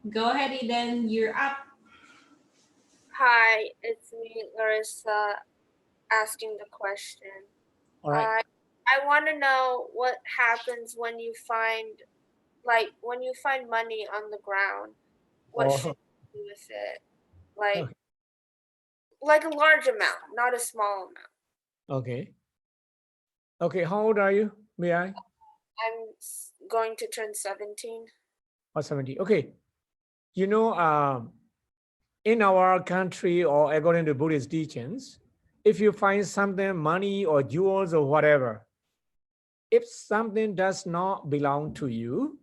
go ahead, Eden, you're up. Hi, it's me, Larissa, asking the question. All right. I want to know what happens when you find money on the ground. What should you do with it? Like a large amount, not a small amount. Okay, how old are you, may I? I'm going to turn 17. Or 70. Okay. In our country or according to Buddhist teachings, if you find something, money or jewels or whatever, if something does not belong to you,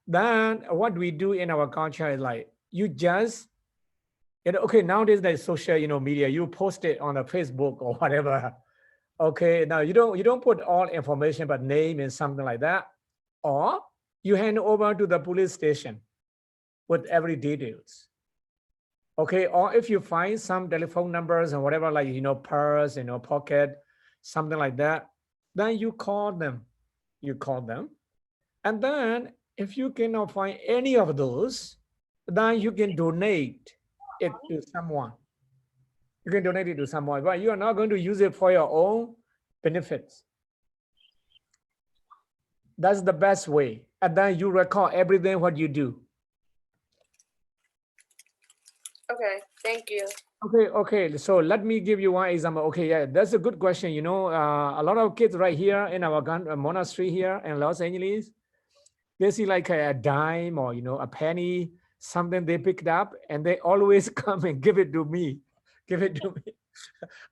then what we do in our culture is like, you just, okay, nowadays there's social, media, you post it on a Facebook or whatever. Okay, now you don't put all information but name and something like that, or you hand over to the police station with every details. Okay, or if you find some telephone numbers and whatever, like purse, pocket, something like that, then you call them. And then if you cannot find any of those, then you can donate it to someone. You can donate it to someone, but you are not going to use it for your own benefits. That's the best way. And then you record everything what you do. Okay, thank you. Okay. So let me give you one example. Okay, yeah, that's a good question. A lot of kids right here in our monastery here in Los Angeles, they see like a dime or a penny, something they picked up, and they always come and give it to me.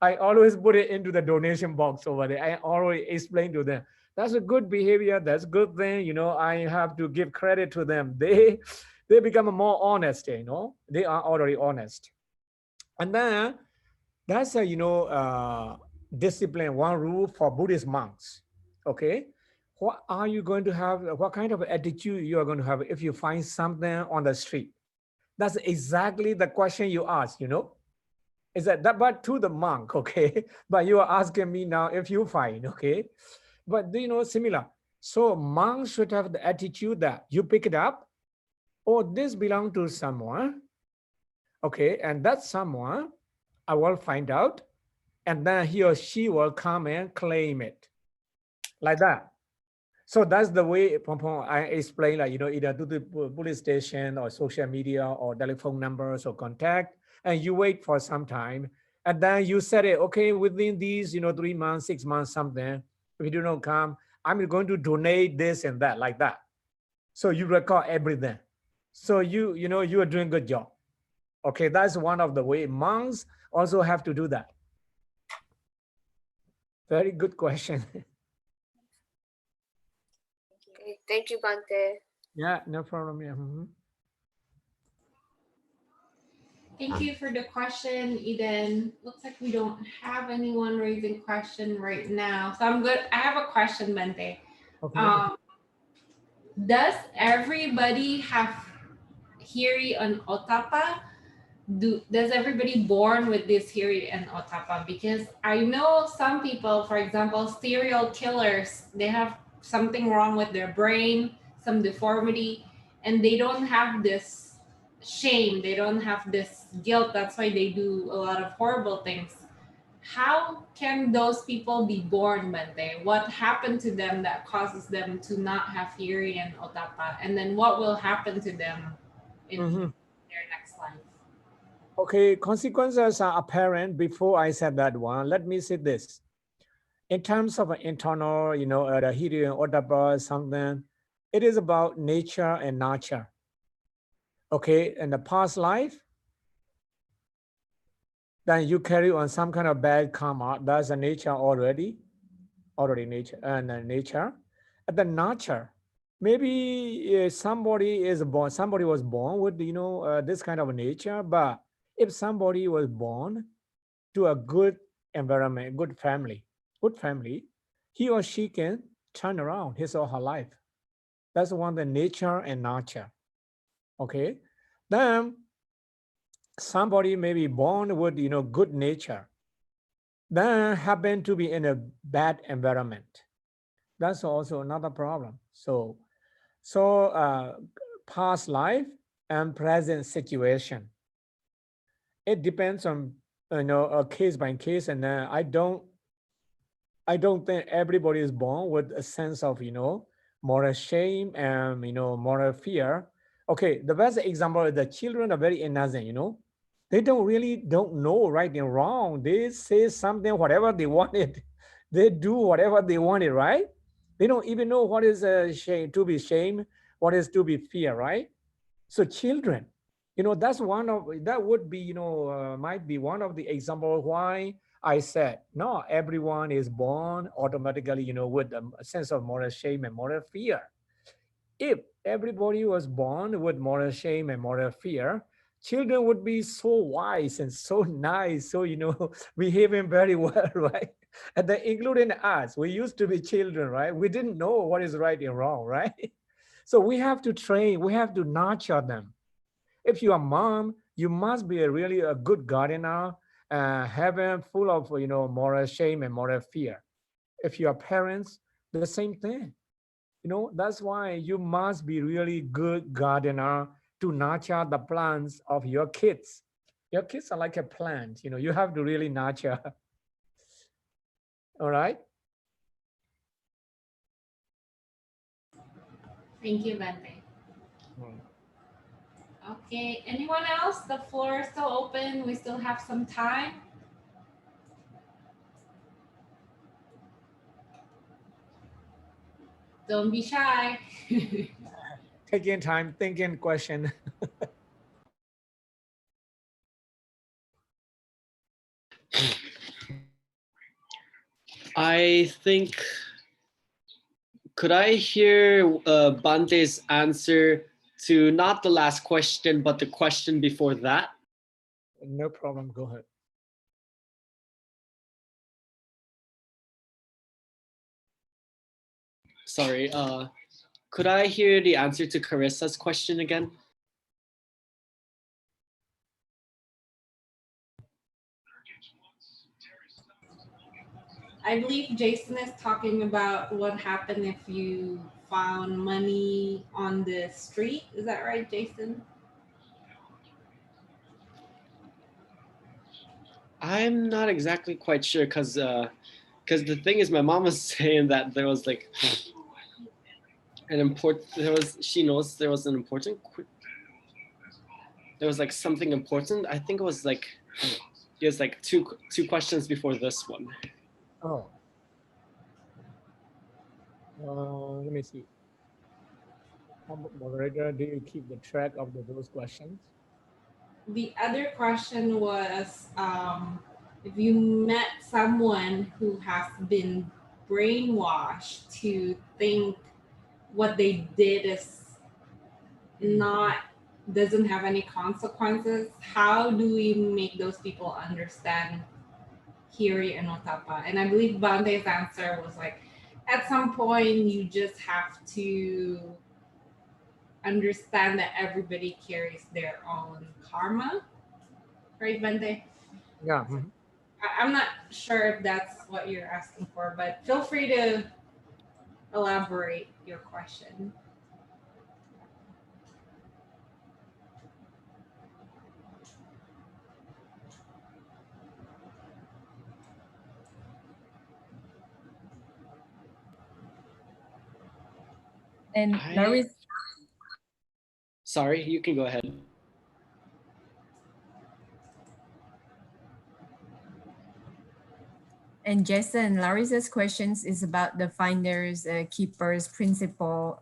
I always put it into the donation box over there. I always explain to them, that's a good behavior, that's a good thing. I have to give credit to them. They become more honest, they are already honest. And then that's a discipline, one rule for Buddhist monks. Okay, what are you going to have? What kind of attitude you are going to have if you find something on the street? That's exactly the question you ask. Is that but to the monk? Okay, but you are asking me now if you find. Okay, but similar. So monks should have the attitude that you pick it up, or this belongs to someone. Okay, and that someone I will find out, and then he or she will come and claim it, like that. So that's the way I explain, like, either to the police station or social media or telephone numbers or contact, and you wait for some time, and then you said it, okay, within these, 3 months, 6 months, something, if you do not come, I'm going to donate this and that, like that. So you record everything. So you are doing a good job. Okay, that's one of the way. Monks also have to do that. Very good question. Okay, thank you, Bante. Yeah, no problem. Yeah. Mm-hmm. Thank you for the question, Eden. Looks like we don't have anyone raising question right now. So I'm good. I have a question, Bente. Okay. does everybody have Hiri and Ottappa? Does everybody born with this Hiri and Ottappa? Because I know some people, for example, serial killers, they have something wrong with their brain, some deformity, and they don't have this shame, they don't have this guilt. That's why they do a lot of horrible things. How can those people be born, Bante? What happened to them that causes them to not have Hiri and Ottappa? And then what will happen to them in their next life? Okay, consequences are apparent before I said that one. Let me say this. In terms of an internal, the Hiri and Ottappa, something, it is about nature and nurture. Okay, in the past life, then you carry on some kind of bad karma. That's a nature already nature and nature. At the nurture, maybe somebody was born with this kind of nature, but if somebody was born to a good environment, good family, he or she can turn around his or her life. That's one, the nature and nurture. Okay, then somebody may be born with good nature, then happen to be in a bad environment. That's also another problem. So past life and present situation. It depends on a case by case, and I don't think everybody is born with a sense of moral shame and moral fear. Okay, the best example is the children are very innocent. They don't know right and wrong. They say something whatever they wanted. They do whatever they wanted, right? They don't even know what is shame, to be shame, what is to be fear, right? So children, that's that would be, might be one of the example why I said, no, everyone is born automatically, with a sense of moral shame and moral fear. If everybody was born with moral shame and moral fear, children would be so wise and so nice, so, behaving very well, right? And then including us, we used to be children, right? We didn't know what is right and wrong, right? So we have to train, we have to nurture them. If you are mom, you must be really a good gardener, having full of moral shame and moral fear. If you are parents, the same thing. That's why you must be really good gardener to nurture the plants of your kids. Your kids are like a plant. You have to really nurture. All right. Thank you, Bante. Okay, anyone else? The floor is still open. We still have some time. Don't be shy. Taking time, thinking question. I think, could I hear Bante's answer to not the last question, but the question before that? No problem, go ahead. Sorry, could I hear the answer to Carissa's question again? I believe Jason is talking about what happened if you found money on the street. Is that right, Jason? I'm not exactly quite sure because the thing is, my mom was saying that there was like she knows there was an important, there was like something important. I think it was like, there's like two questions before this one. Oh. Let me see. Moderator, do you keep the track of those questions? The other question was, if you met someone who has been brainwashed to think what they did is doesn't have any consequences, how do we make those people understand Hiri and Ottappa? And I believe Bante's answer was like, at some point you just have to understand that everybody carries their own karma, right, Bante? Yeah. I'm not sure if that's what you're asking for, but feel free to elaborate your question. And Larissa, Sorry, you can go ahead. and Jason, Larissa's questions is about the finders keepers principle.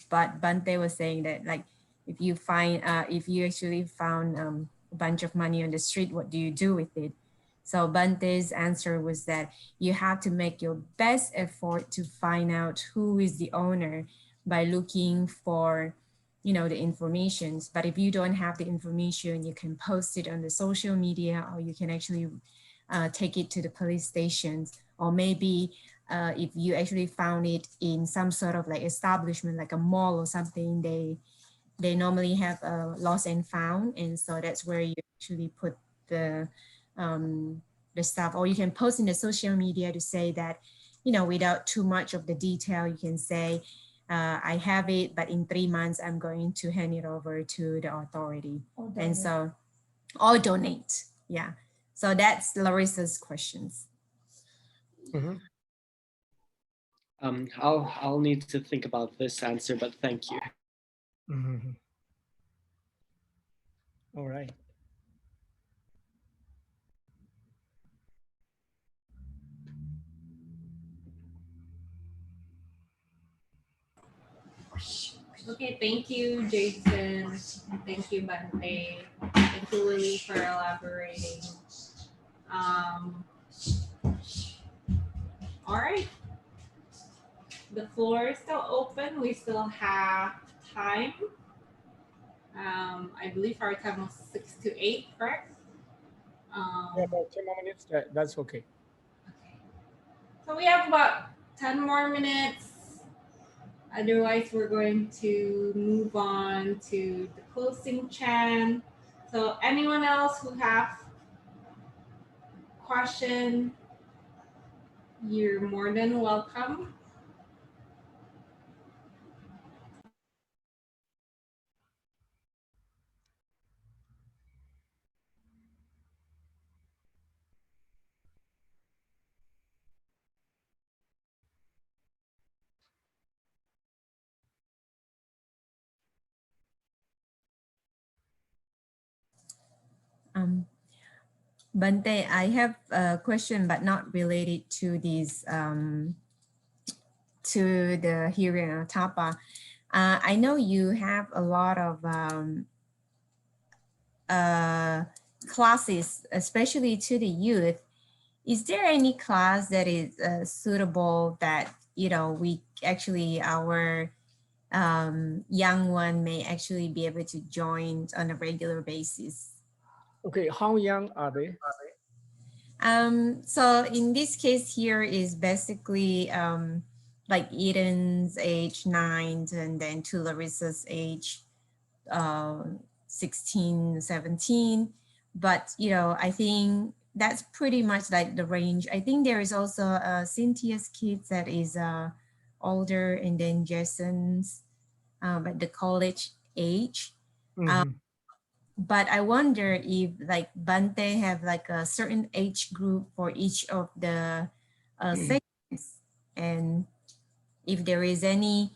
But Bante was saying that like if you actually found a bunch of money on the street, what do you do with it? So Bante's answer was that you have to make your best effort to find out who is the owner by looking for, you know, the informations. But if you don't have the information, you can post it on the social media, or you can actually take it to the police stations, or maybe if you actually found it in some sort of like establishment, like a mall or something, they normally have a lost and found, and so that's where you actually put the stuff, or you can post in the social media to say that, you know, without too much of the detail, you can say, I have it, but in 3 months, I'm going to hand it over to the authority. And so, or donate, yeah. So that's Larissa's questions. I'll need to think about this answer, but thank you. All right. Okay, thank you, Jason. Thank you, Bante. Thank you, Lily, for elaborating. All right. The floor is still open. We still have time. I believe our time was 6 to 8, correct? Yeah, about 10 more minutes. That's okay. Okay. So we have about 10 more minutes. Otherwise, we're going to move on to the closing chant. So anyone else who have question, you're more than welcome. Bante, I have a question, but not related to these, to the Hiri and Ottappa. I know you have a lot of classes, especially to the youth. Is there any class that is suitable that, you know, we actually, our young one may actually be able to join on a regular basis? Okay, how young are they? So in this case here is basically like Eden's age 9, and then to Larissa's age 16, 17. But, you know, I think that's pretty much like the range. I think there is also Cynthia's kids that is older, and then Jason's at the college age. But I wonder if like Bante have like a certain age group for each of the sections, and if there is any,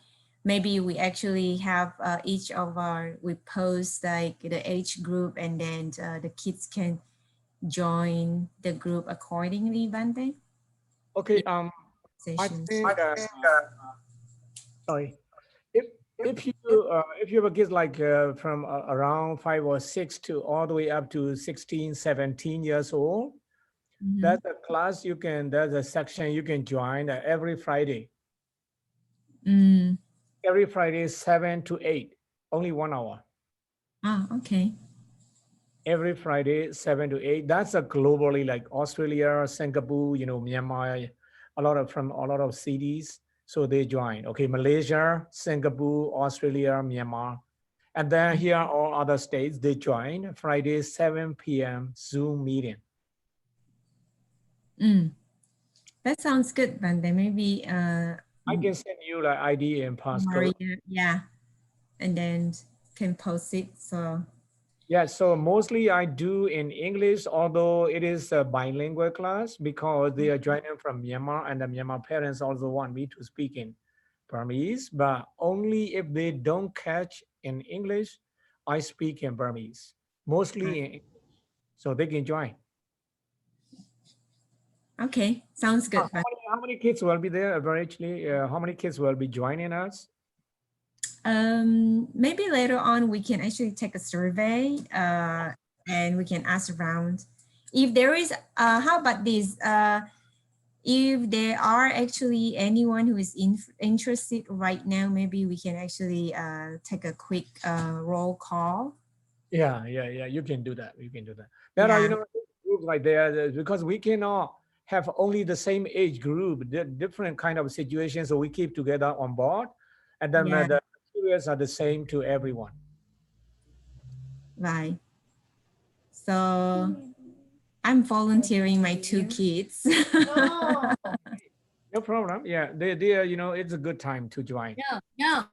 maybe we actually have each of our, we post like the age group, and then the kids can join the group accordingly, Bante. Okay, I think, sorry, if you have a kids like from around 5 or 6 to all the way up to 16, 17 years old, that's a class you can, there's a section you can join every Friday. Every Friday, 7 to 8, only 1 hour. Ah, okay. Every Friday, 7 to 8. That's a globally, like Australia, Singapore, you know, Myanmar, a lot of cities. So they join. Okay, Malaysia, Singapore, Australia, Myanmar, And then here are all other states, they join Friday, 7 p.m. Zoom meeting. That sounds good, Bante. Maybe I can send you the ID and passcode. Maria, yeah, and then can post it. So yeah, so mostly I do in English, although it is a bilingual class because they are joining from Myanmar and the Myanmar parents also want me to speak in Burmese, but only if they don't catch in English, I speak in Burmese, mostly in English, so they can join. okay, sounds good. How many kids will be there averagely? How many kids will be joining us? Maybe later on we can actually take a survey and we can ask around. If there is, how about this? If there are actually anyone who is interested right now, maybe we can actually take a quick roll call. Yeah, you can do that. You can do that. There are, groups like there because we cannot have only the same age group, different kind of situations, so we keep together on board, and then the materials are the same to everyone. Right. So I'm volunteering my 2 kids. No problem. Yeah, they are, it's a good time to join. Yeah.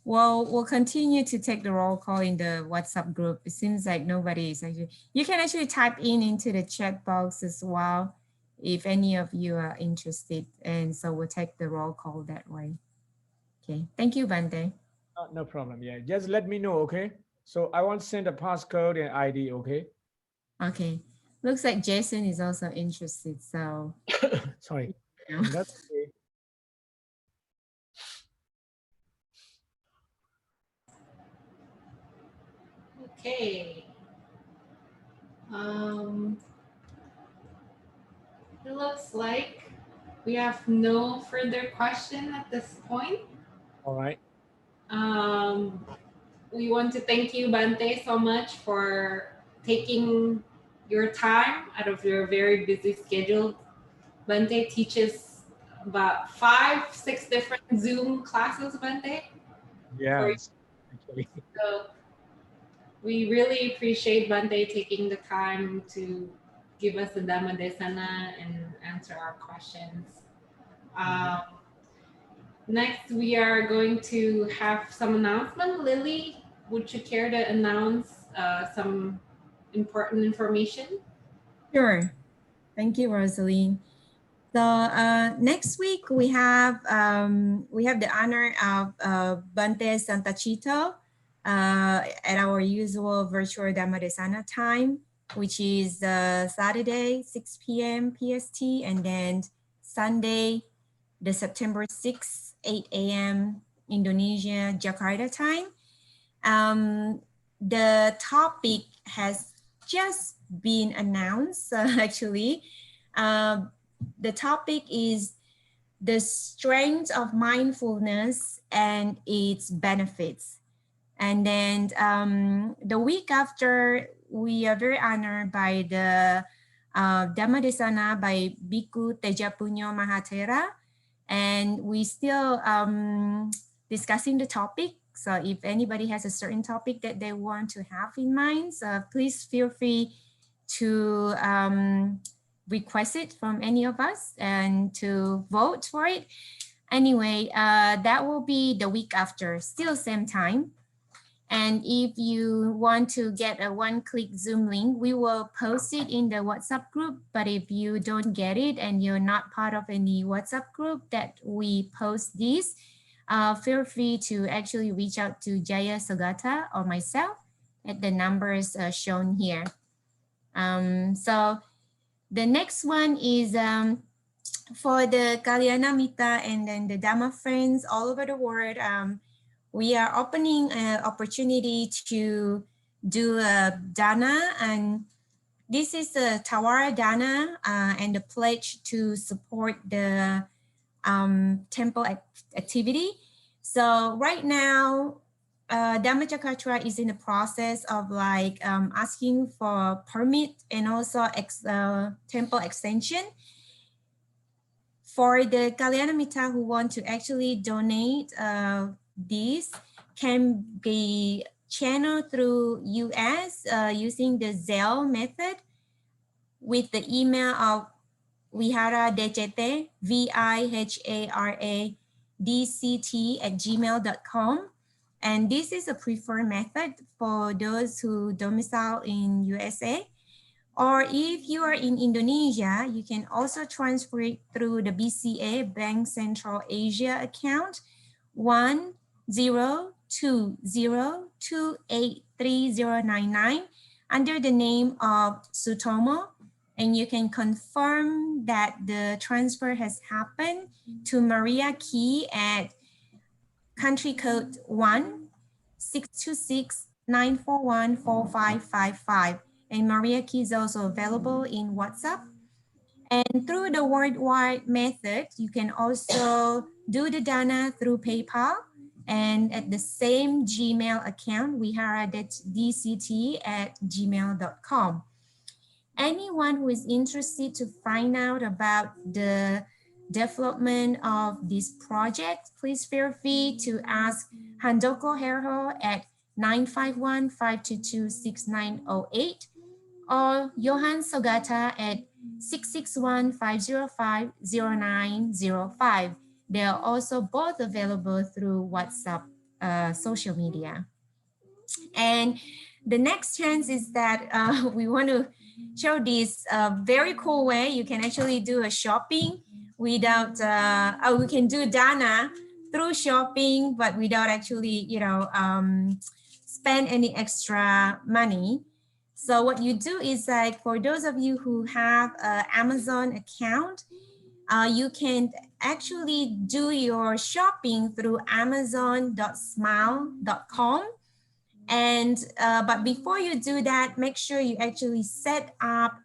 Well, we'll continue to take the roll call in the WhatsApp group. It seems like nobody is actually, you can actually type into the chat box as well if any of you are interested. And so we'll take the roll call that way. Okay, thank you, Bante. No problem. Yeah, just let me know, okay? So I want to send a passcode and ID, okay? Okay, looks like Jason is also interested, so. Sorry, that's okay. Okay. It looks like we have no further question at this point. All right. We want to thank you, Bante, so much for taking your time out of your very busy schedule. Bante teaches about 5-6 different Zoom classes, Bante. Yes, actually. So we really appreciate Bante taking the time to give us the Dhammadesana and answer our questions. Next, we are going to have some announcement. Lily, would you care to announce some important information? Sure. Thank you, Rosaline. So next week we have the honor of Bante Santachito at our usual virtual Dhammadesana time, which is Saturday 6 p.m. PST, and then Sunday, the September 6th, 8 a.m. Indonesia Jakarta time. The topic has just been announced actually. The topic is the strength of mindfulness and its benefits. And then the week after, we are very honored by the Dhammadesana by Bhikkhu Tejapunyo Mahathera. And we still discussing the topic. So if anybody has a certain topic that they want to have in mind, so please feel free to request it from any of us and to vote for it. Anyway, that will be the week after, still same time. And if you want to get a one-click Zoom link, we will post it in the WhatsApp group. But if you don't get it and you're not part of any WhatsApp group that we post this, feel free to actually reach out to Jaya Sogata or myself at the numbers shown here. So the next one is for the Kalyana Mita and then the Dhamma friends all over the world. We are opening an opportunity to do a dana, and this is a Tawara dana and the pledge to support the temple activity. So right now, DhammaCakraTra is in the process of like asking for permit and also temple extension. For the Kalyanamita who want to actually donate these, can be channeled through US using the Zelle method with the email of Vihara DCT, VIHARADCT@gmail.com. And this is a preferred method for those who domicile in USA. Or if you are in Indonesia, you can also transfer it through the BCA Bank Central Asia account 1020283099 under the name of Sutomo. And you can confirm that the transfer has happened to Maria Key at country code 1-626-941-4555. And Maria Key is also available in WhatsApp. And through the worldwide method, you can also do the Dana through PayPal and at the same Gmail account, vihara.dct@gmail.com. Anyone who is interested to find out about the development of this project, please feel free to ask Handoko Herho at 951-522-6908 or Johan Sogata at 661-505-0905. They are also both available through WhatsApp social media. And the next chance is that we want to show this very cool way. You can actually do a shopping without, we can do Dana through shopping, but without actually, spend any extra money. So what you do is like, for those of you who have an Amazon account, you can actually do your shopping through amazon.smile.com. And but before you do that, make sure you actually set up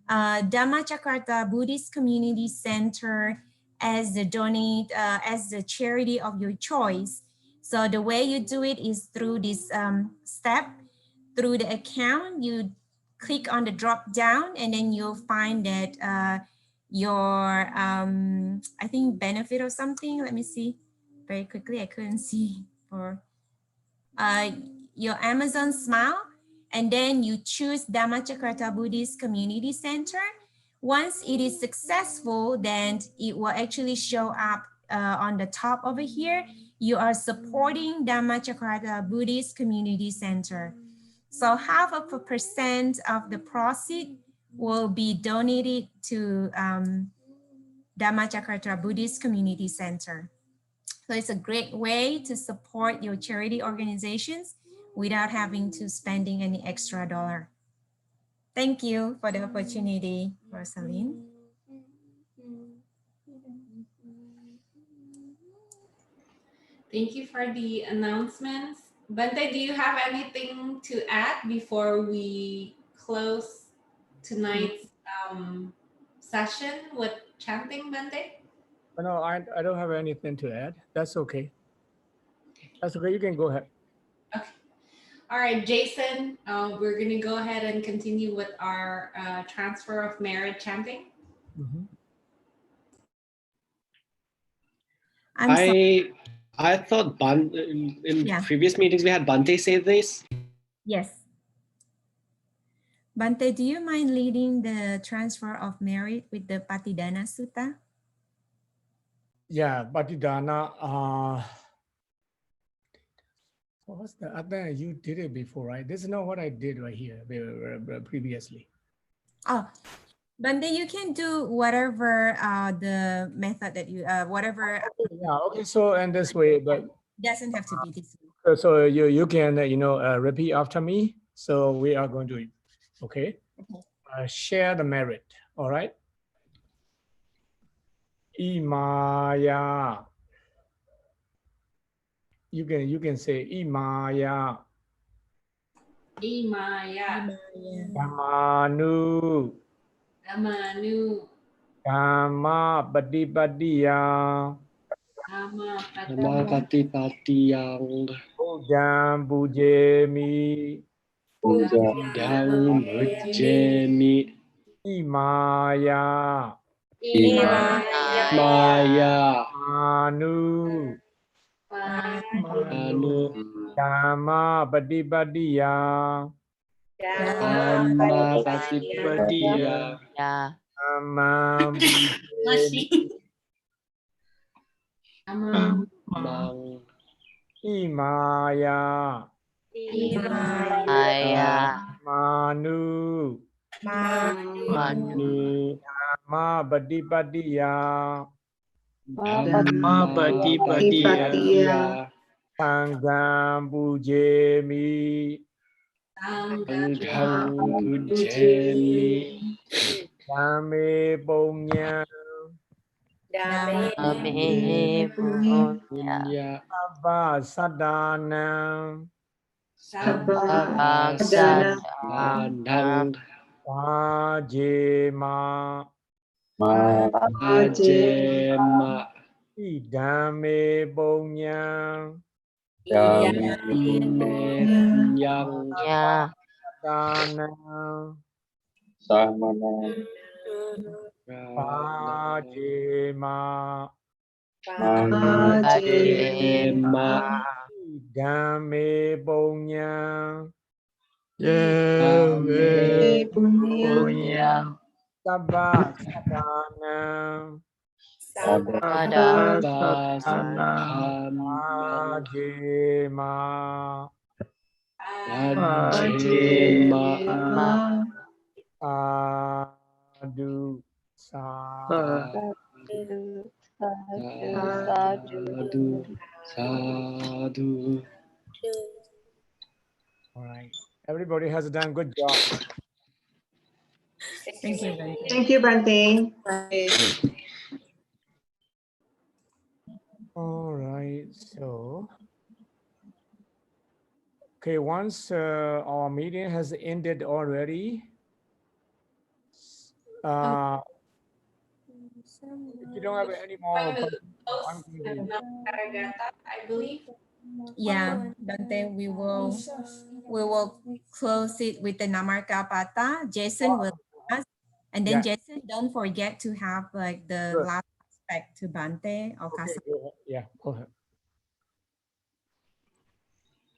DhammaCakraTra Buddhist Community Center as the as the charity of your choice. So the way you do it is through this step. Through the account, you click on the drop down and then you'll find that your, I think benefit or something. Let me see very quickly. I couldn't see for your Amazon Smile. And then you choose DhammaCakraTra Buddhist Community Center. Once it is successful, then it will actually show up on the top over here. You are supporting DhammaCakraTra Buddhist Community Center. So 0.5% of the proceed will be donated to DhammaCakraTra Buddhist Community Center. So it's a great way to support your charity organizations without having to spending any extra dollar. Thank you for the opportunity, Rosaline. Thank you for the announcements. Bante, do you have anything to add before we close tonight's session with chanting, Bante? No, I don't have anything to add. That's okay. That's okay. You can go ahead. Okay. All right, Jason, we're going to go ahead and continue with our transfer of merit chanting. Mm-hmm. I thought in previous meetings we had Bante say this. Yes. Bante, do you mind leading the transfer of merit with the Patidana Sutta? Yeah, Patidana. What was the other? You did it before, right? This is not what I did right here previously. Oh, Bante, you can do whatever the method that you whatever. Yeah. Okay. So and this way, but doesn't have to be this way. So you can repeat after me. So we are going to, okay. Share the merit. All right. Imaya. You can say Imaya. Imaya. Dhammanu. Dhammanu. Dhamma Patipatiya. DhammaCakraTra. Ujam Bujemi. Ujam Bujemi. Imaya. Maya. Anu. Anu. Dhammadesana. DhammaCakraTra. Mang. Imaya. Manu. Manu. Dhammadesana. DhammacakraTra. Sangham Pujemi. Sangham Pujemi. Dhamme Punya. Punya. Sabba Sadanam. Sadang. Pajema. Ajema. Idame Punya. Yang. Sadanam. Pajema. Ajema. Idame Punya. Punya. Sabba Sadanam. Pajema. Ajema. Sadu. Sadhu. All right. Everybody has done good job. Thank you, Bante. Thank you, Bante. All right. So, okay, once our meeting has ended already, if you don't have any more questions, I'm going to I believe. Yeah, Bante, we will close it with the DhammaCakraTra. Jason will ask, and then Yeah. Jason, don't forget to have like the Good. last aspect to Bante or Okay, Kasa. go ahead. Yeah, go ahead.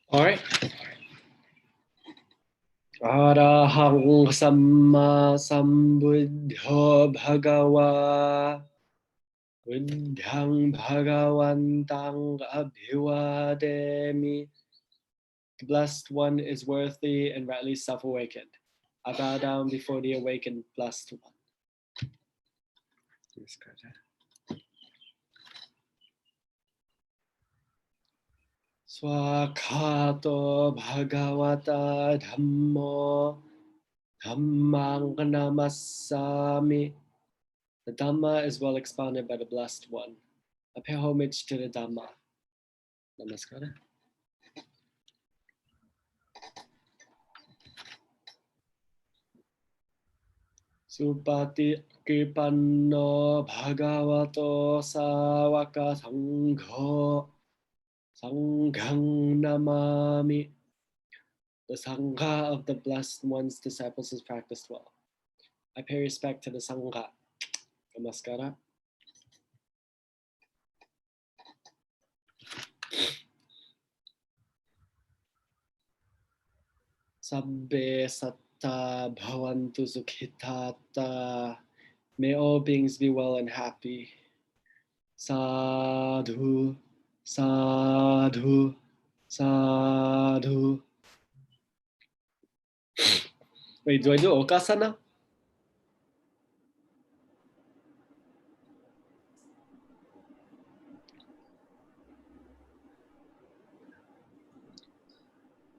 All right. Arahang Samma Sambuddho Bhagava. Buddhang Bhagavantang Abhivademi. The Blessed One is worthy and rightly self-awakened. I bow down before the awakened Blessed One. Swakato Bhagavata Dhammo Dhammang Namasami. The Dhamma is well expounded by the Blessed One. I pay homage to the Dhamma. Namaskara. Supati Kripanno Bhagavato Sawaka Sangho Sanghang Namami. The Sangha of the Blessed One's disciples is practiced well. I pay respect to the Sangha. Namaskara. Sabbe Satta Bhavantu Sukhitata. May all beings be well and happy. Sadhu, sadhu, sadhu. Wait, do I do Okasana?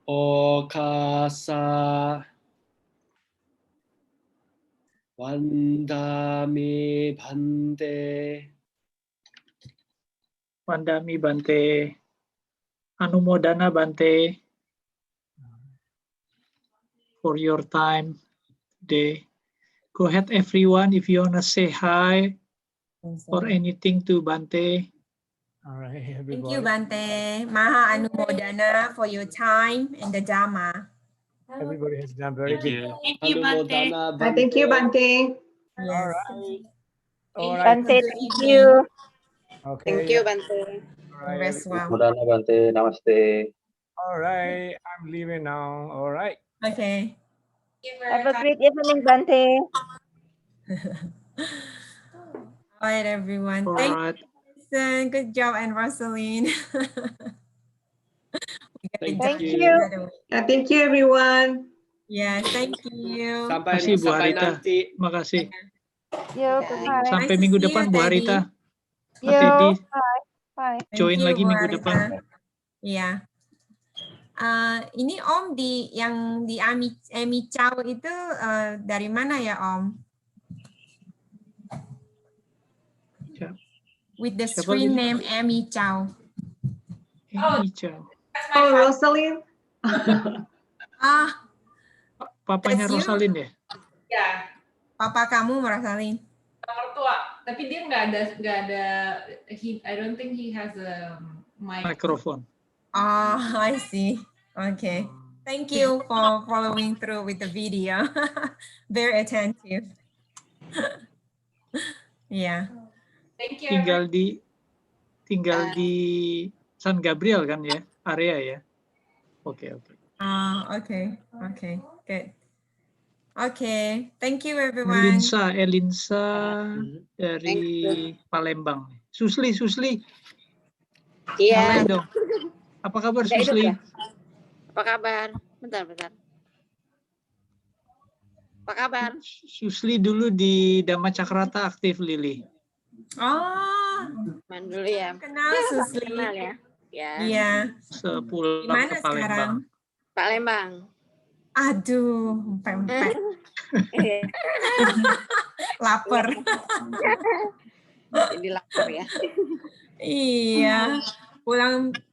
Okasa Vandami Bhante. Vandami Bante. Anumodana Bante for your time today. Go ahead, everyone, if you want to say hi or anything to Bante. All right, everybody. Thank you, Bante. Maha Anumodana for your time and the Dhamma. Everybody has done very good. Thank you, Bante. Anumodana Thank you, Bante. All right. All right. Bante, thank you. Okay. Thank you, Bante. All right. Rest well. Mudana Bante, namaste. All right. I'm leaving now. All right. Okay. Have a great evening, Bante. All right, everyone. All Thank right. you, Jason. Good job, and Rosaline. Thank you. Thank you, everyone. Yes, thank you. Sampai Makasih Bu sampai Harita. nanti. Makasih. Yo, bye. Sampai Nice to minggu see you, depan Bu Teddy. Harita. Mas Yo, Teddy bye. Bye. Thank join you, lagi Bu minggu Harita. depan. Iya. Ini Om di Amy Chow itu dari mana ya Om? Ya. With the Siapa screen tadi? name Amy Chow. Hijau. Oh, Rosalind. Papanya That's you? Rosalin ya? Ya, Papa kamu Rosaline. mertua. Tapi dia nggak ada. I don't think he has a mic. Mikrofon. Oh, I see. Okay. Thank you for following through with the video. Very attentive. Yeah. Thank you. Tinggal di San Gabriel kan ya, area ya. Oke. Okay. Good. Okay. Thank you, everyone. Elinsa dari Palembang. Susli. Iya. Nyalain dong. Apa kabar Udah hidup Susli? ya? Apa kabar? Bentar. Apa kabar? Susli dulu di DhammaCakraTra aktif Lili. Oh, Main dulu ya. kenal Susli. Kenal ya. Ya. Iya. Sepulang Gimana ke Palembang. Palembang. Aduh, pempek. Lapar. Jadi lapar ya. Iya.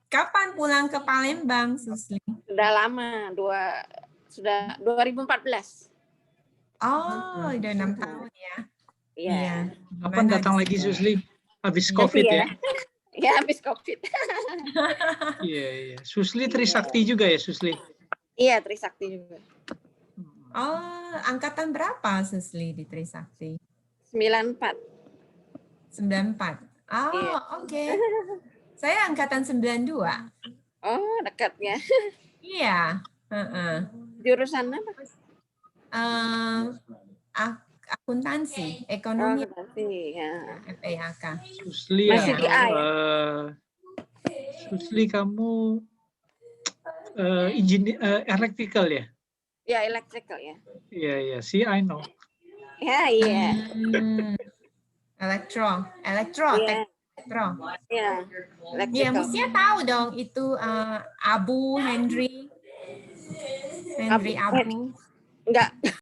Kapan pulang ke Palembang, Susli? Sudah lama, sudah 2014. Oh, udah 6 tahun ya. Iya. Kapan datang lagi Susli? Habis COVID ya? Ya, habis COVID. Iya. Susli Trisakti juga ya, Susli? Iya, Trisakti juga. Oh, angkatan berapa Susli di Trisakti? 94. 94. Oh, oke. Saya angkatan 92. Oh, dekat ya. Iya. Jurusan apa? Akuntansi, ekonomi. Akuntansi, ya. FEAK. Susli Masih di A ya? Susli kamu electrical ya? Ya, electrical ya. Iya. See, I know. Ya, iya. Elektro. Iya. Ya, Ya, mestinya tahu dong itu Abu Henry Abu. Enggak.